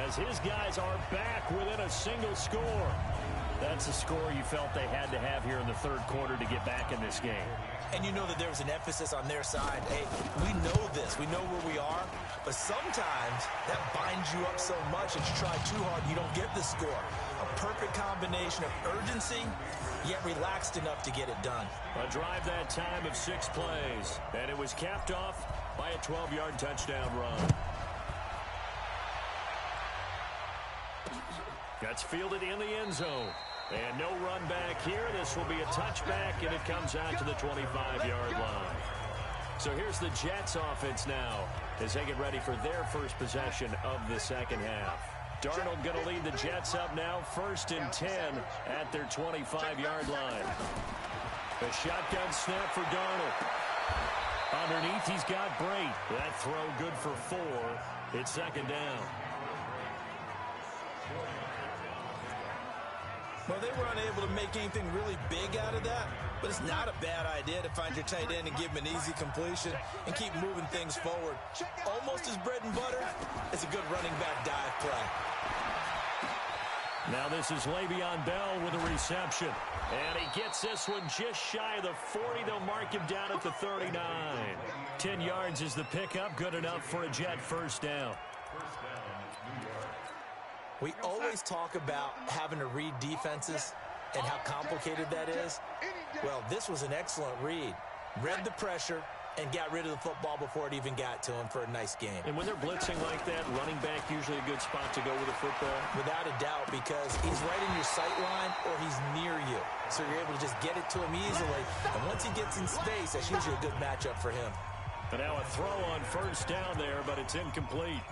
as his guys are back within a single score. That's a score you felt they had to have here in the 3rd quarter to get back in this game. And you know that there was an emphasis on their side. Hey, we know this. We know where we are. But sometimes that binds you up so much that you try too hard, you don't get the score. A perfect combination of urgency, yet relaxed enough to get it done. A drive that time of 6 plays. And it was capped off by a 12-yard touchdown run. That's fielded in the end zone. And no run back here. This will be a touchback, and it comes out to the 25-yard line. So here's the Jets offense now as they get ready for their first possession of the second half. Darnold going to lead the Jets up now, 1st and 10 at their 25-yard line. A shotgun snap for Darnold. Underneath, he's got Brate. That throw good for 4. It's 2nd down. Well, they were unable to make anything really big out of that, but it's not a bad idea to find your tight end and give him an easy completion and keep moving things forward. Almost his bread and butter. It's a good running back dive play. Now this is Le'Veon Bell with a reception. And he gets this one just shy of the 40. They'll mark him down at the 39. 10 yards is the pickup. Good enough for a Jet first down. We always talk about having to read defenses and how complicated that is. Well, this was an excellent read. Read the pressure and got rid of the football before it even got to him for a nice game. And when they're blitzing like that, running back usually a good spot to go with the football? Without a doubt, because he's right in your sight line or he's near you. So you're able to just get it to him easily. And once he gets in space, that's usually a good matchup for him. And now a throw on first down there, but it's incomplete.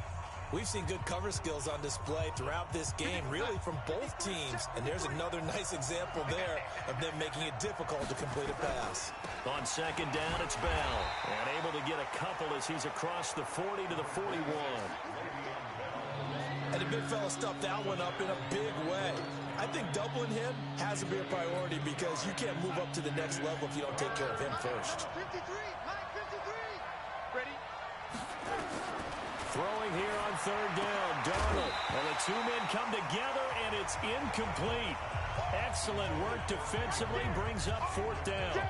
We've seen good cover skills on display throughout this game, really from both teams. And there's another nice example there of them making it difficult to complete a pass. On 2nd down, it's Bell. And able to get a couple as he's across the 40 to the 41. And the big fella stuffed that one up in a big way. I think doubling him has to be a priority because you can't move up to the next level if you don't take care of him first. 53, line 53. Ready? Throwing here on 3rd down, Darnold. And the 2 men come together, and it's incomplete. Excellent work defensively, brings up 4th down.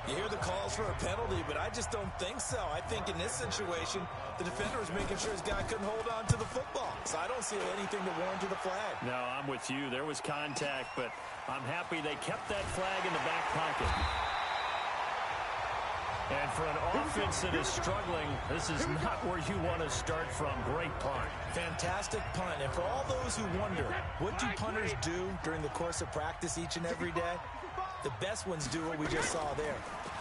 You hear the calls for a penalty, but I just don't think so. I think in this situation, the defender was making sure his guy couldn't hold on to the football. So I don't see anything to warrant the flag. No, I'm with you. There was contact, but I'm happy they kept that flag in the back pocket. And for an offense that is struggling, this is not where you want to start from. Great punt. Fantastic punt. And for all those who wonder, what do punters do during the course of practice each and every day? The best ones do what we just saw there.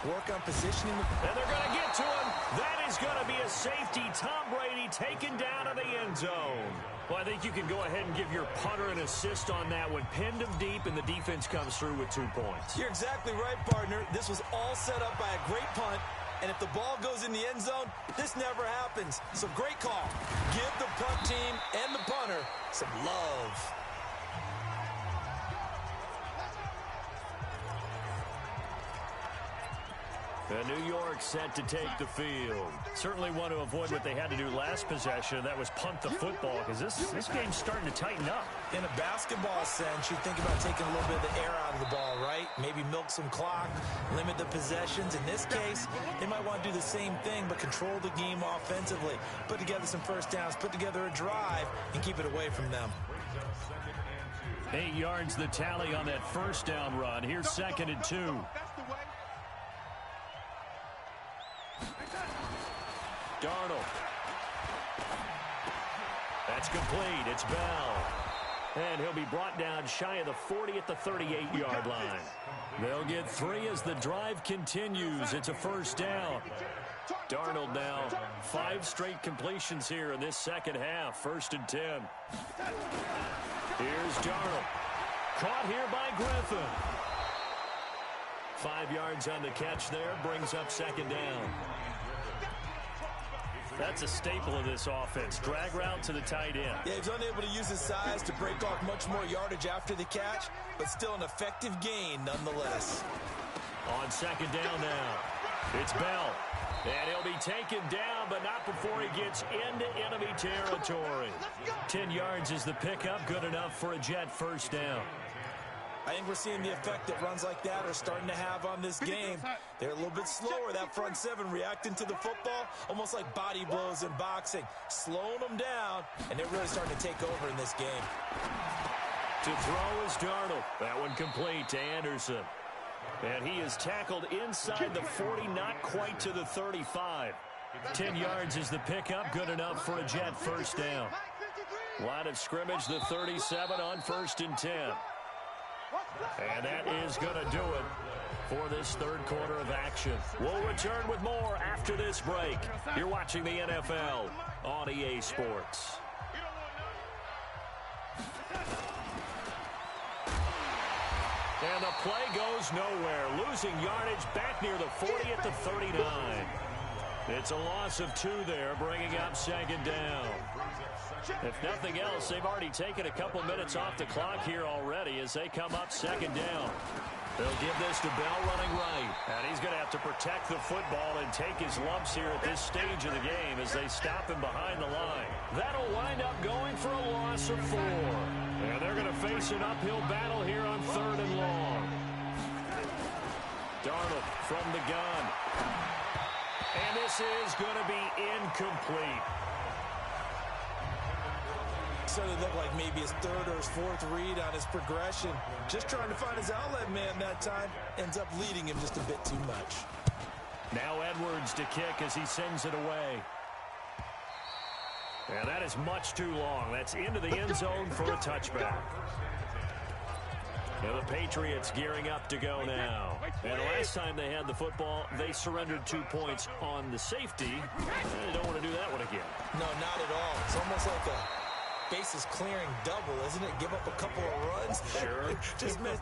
Work on positioning. And they're going to get to him. That is going to be a safety. Tom Brady taken down to the end zone. Well, I think you can go ahead and give your punter an assist on that one. Pinned him deep, and the defense comes through with 2 points. You're exactly right, partner. This was all set up by a great punt, and if the ball goes in the end zone, this never happens. So great call. Give the punt team and the punter some love. And New York set to take the field. Certainly want to avoid what they had to do last possession, and that was punt the football, because this game's starting to tighten up. In a basketball sense, you think about taking a little bit of the air out of the ball, right? Maybe milk some clock, limit the possessions. In this case, they might want to do the same thing, but control the game offensively. Put together some first downs, put together a drive, and keep it away from them. 8 yards the tally on that first down run. Here's 2nd and 2. Darnold. That's complete. It's Bell. And he'll be brought down shy of the 40 at the 38-yard line. They'll get 3 as the drive continues. It's a first down. Darnold now 5 straight completions here in this second half. 1st and 10. Here's Darnold. Caught here by Griffin. 5 yards on the catch there. Brings up 2nd down. That's a staple of this offense. Drag route to the tight end. Yeah, he's unable to use his size to break off much more yardage after the catch, but still an effective gain nonetheless. On 2nd down now, it's Bell. And he'll be taken down, but not before he gets into enemy territory. 10 yards is the pickup. Good enough for a Jet first down. I think we're seeing the effect that runs like that are starting to have on this game. They're a little bit slower, that front 7, reacting to the football, almost like body blows in boxing, slowing them down, and they're really starting to take over in this game. To throw is Darnold. That one complete to Anderson. And he is tackled inside the 40, not quite to the 35. 10 yards is the pickup, good enough for a Jet first down. Line of scrimmage, the 37 on 1st and 10. And that is going to do it for this third quarter of action. We'll return with more after this break. You're watching the NFL on EA Sports. And the play goes nowhere. Losing yardage back near the 40 at the 39. It's a loss of 2 there, bringing up 2nd down. If nothing else, they've already taken a couple minutes off the clock here already as they come up 2nd down. They'll give this to Bell running right. And he's going to have to protect the football and take his lumps here at this stage of the game as they stop him behind the line. That'll wind up going for a loss of 4. And they're going to face an uphill battle here on 3rd and long. Darnold from the gun. And this is going to be incomplete. So it looked like maybe his 3rd or his 4th read on his progression. Just trying to find his outlet man that time. Ends up leading him just a bit too much. Now Edwards to kick as he sends it away. And that is much too long. That's into the end zone for a touchback. Now the Patriots gearing up to go now. And the last time they had the football, they surrendered 2 points on the safety. They don't want to do that one again. No, not at all. It's almost like a bases clearing double, isn't it? Give up a couple of runs. Sure.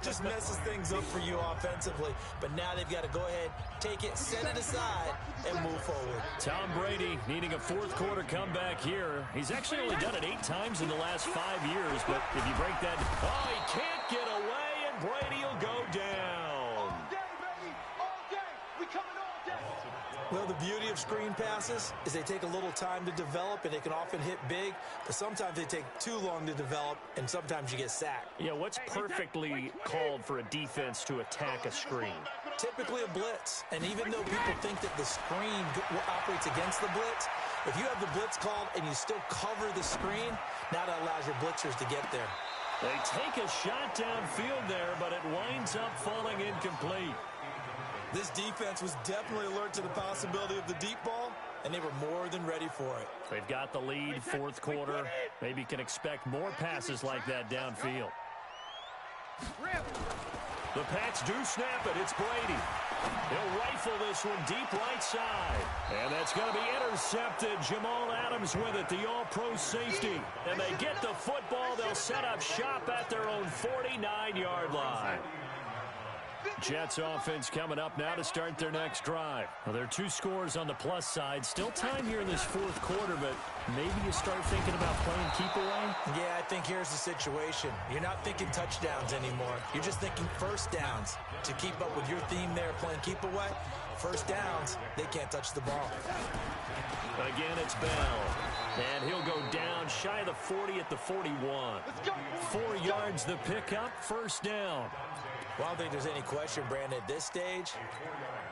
just messes things up for you offensively. But now they've got to go ahead, take it, set it aside, and move forward. Tom Brady needing a 4th quarter comeback here. He's actually only done it 8 times in the last 5 years, but if you break that, oh, he can't get away, and Brady will go down. All day, baby. All day. We coming all day. Well, the beauty of screen passes is they take a little time to develop, and they can often hit big, but sometimes they take too long to develop, and sometimes you get sacked. Yeah, what's perfectly called for a defense to attack a screen? Typically a blitz, and even though people think that the screen operates against the blitz, if you have the blitz called and you still cover the screen, now that allows your blitzers to get there. They take a shot downfield there, but it winds up falling incomplete. This defense was definitely alert to the possibility of the deep ball, and they were more than ready for it. They've got the lead, 4th quarter. Maybe can expect more passes like that downfield. The Pats do snap it. It's Brady. He'll rifle this one deep right side. And that's going to be intercepted. Jamal Adams with it, the all-pro safety. And they get the football. They'll set up shop at their own 49-yard line. Jets offense coming up now to start their next drive. Well, there are 2 scores on the plus side. Still time here in this 4th quarter, but maybe you start thinking about playing keep away? Yeah, I think here's the situation. You're not thinking touchdowns anymore. You're just thinking first downs. To keep up with your theme there, playing keep away, first downs, they can't touch the ball. Again, it's Bell. And he'll go down shy of the 40 at the 41. 4 yards the pickup, first down. Well, I don't think there's any question, Brandon, at this stage,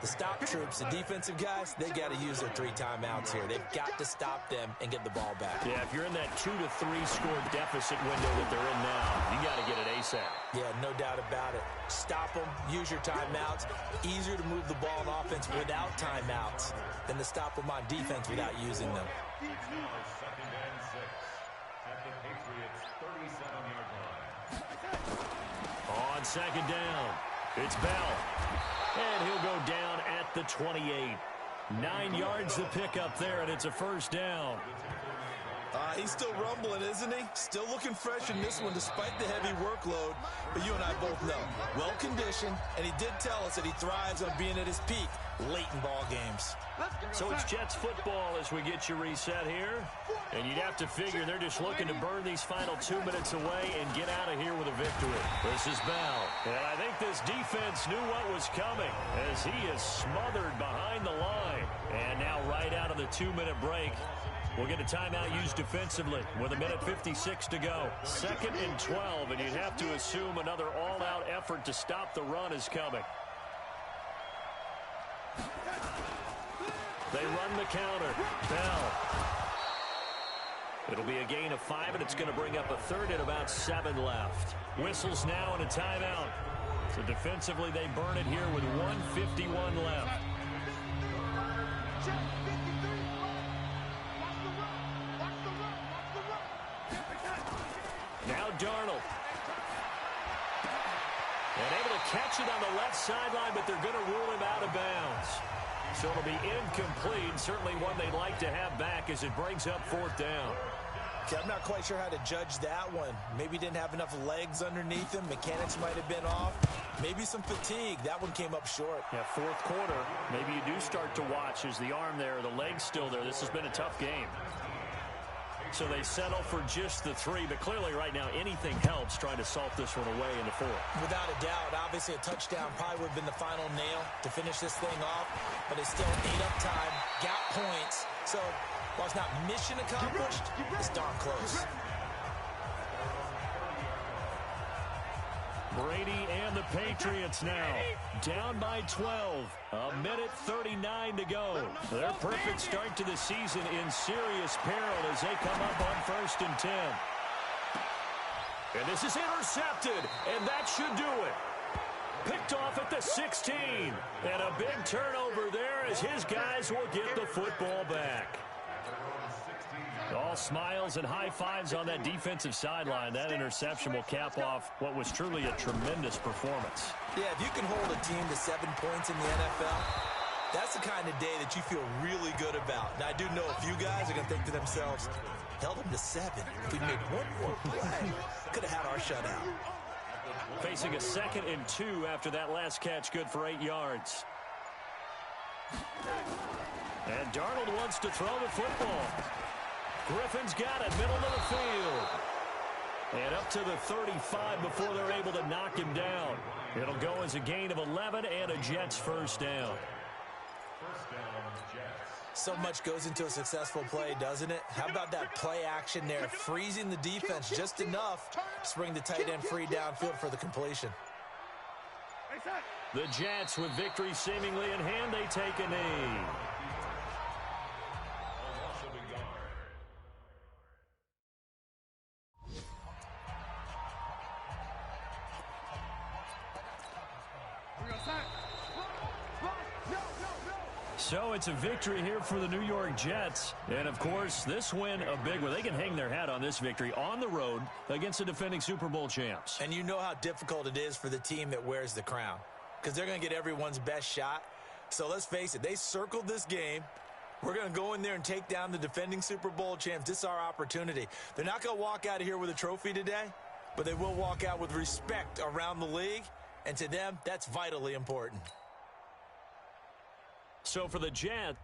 the stop troops, the defensive guys, they got to use their 3 timeouts here. They've got to stop them and get the ball back. Yeah, if you're in that 2 to 3 score deficit window that they're in now, you got to get it ASAP. Yeah, no doubt about it. Stop them, use your timeouts. Easier to move the ball on offense without timeouts than to stop them on defense without using them. On second down, it's Bell. And he'll go down at the 28. 9 yards the pickup there, and it's a first down. He's still rumbling, isn't he? Still looking fresh in this one despite the heavy workload. But you and I both know, well-conditioned, and he did tell us that he thrives on being at his peak late in ball games. So it's Jets football as we get you reset here. And you'd have to figure they're just looking to burn these final 2 minutes away and get out of here with a victory. This is Bell. And I think this defense knew what was coming as he is smothered behind the line. And now right out of the 2-minute break, we'll get a timeout used defensively with 1:56 to go. 2nd and 12, and you'd have to assume another all-out effort to stop the run is coming. They run the counter. Bell. It'll be a gain of 5, and it's going to bring up a 3rd and about 7 left. Whistles now and a timeout. So defensively, they burn it here with 1:51 left. Now Darnold. And able to catch it on the left sideline, but they're going to rule him out of bounds. So it'll be incomplete. Certainly one they'd like to have back as it brings up 4th down. Okay, I'm not quite sure how to judge that one. Maybe didn't have enough legs underneath him. Mechanics might have been off. Maybe some fatigue. That one came up short. Yeah, 4th quarter. Maybe you do start to watch as the arm there, the leg's still there. This has been a tough game. So they settle for just the 3, but clearly right now anything helps trying to salt this one away in the 4th. Without a doubt, obviously a touchdown probably would have been the final nail to finish this thing off, but it's still ate up time, got points. So while it's not mission accomplished, it's darn close. Brady and the Patriots now down by 12. 1:39 to go. Their perfect start to the season in serious peril as they come up on 1st and 10. And this is intercepted, and that should do it. Picked off at the 16. And a big turnover there as his guys will get the football back. All smiles and high fives on that defensive sideline. That interception will cap off what was truly a tremendous performance. Yeah, if you can hold a team to 7 points in the NFL, that's the kind of day that you feel really good about. Now, I do know a few guys are going to think to themselves, held them to 7. If we made one more play, could have had our shutout. Facing a 2nd and 2 after that last catch, good for 8 yards. And Darnold wants to throw the football. Griffin's got it, middle of the field. And up to the 35 before they're able to knock him down. It'll go as a gain of 11 and a Jets first down. So much goes into a successful play, doesn't it? How about that play action there, freezing the defense just enough to bring the tight end free downfield for the completion. The Jets with victory seemingly in hand, they take a knee. So it's a victory here for the New York Jets. And, of course, this win a big one. They can hang their hat on this victory on the road against the defending Super Bowl champs. And you know how difficult it is for the team that wears the crown because they're going to get everyone's best shot. So let's face it, they circled this game. We're going to go in there and take down the defending Super Bowl champs. This is our opportunity. They're not going to walk out of here with a trophy today, but they will walk out with respect around the league. And to them, that's vitally important. So for the Jets,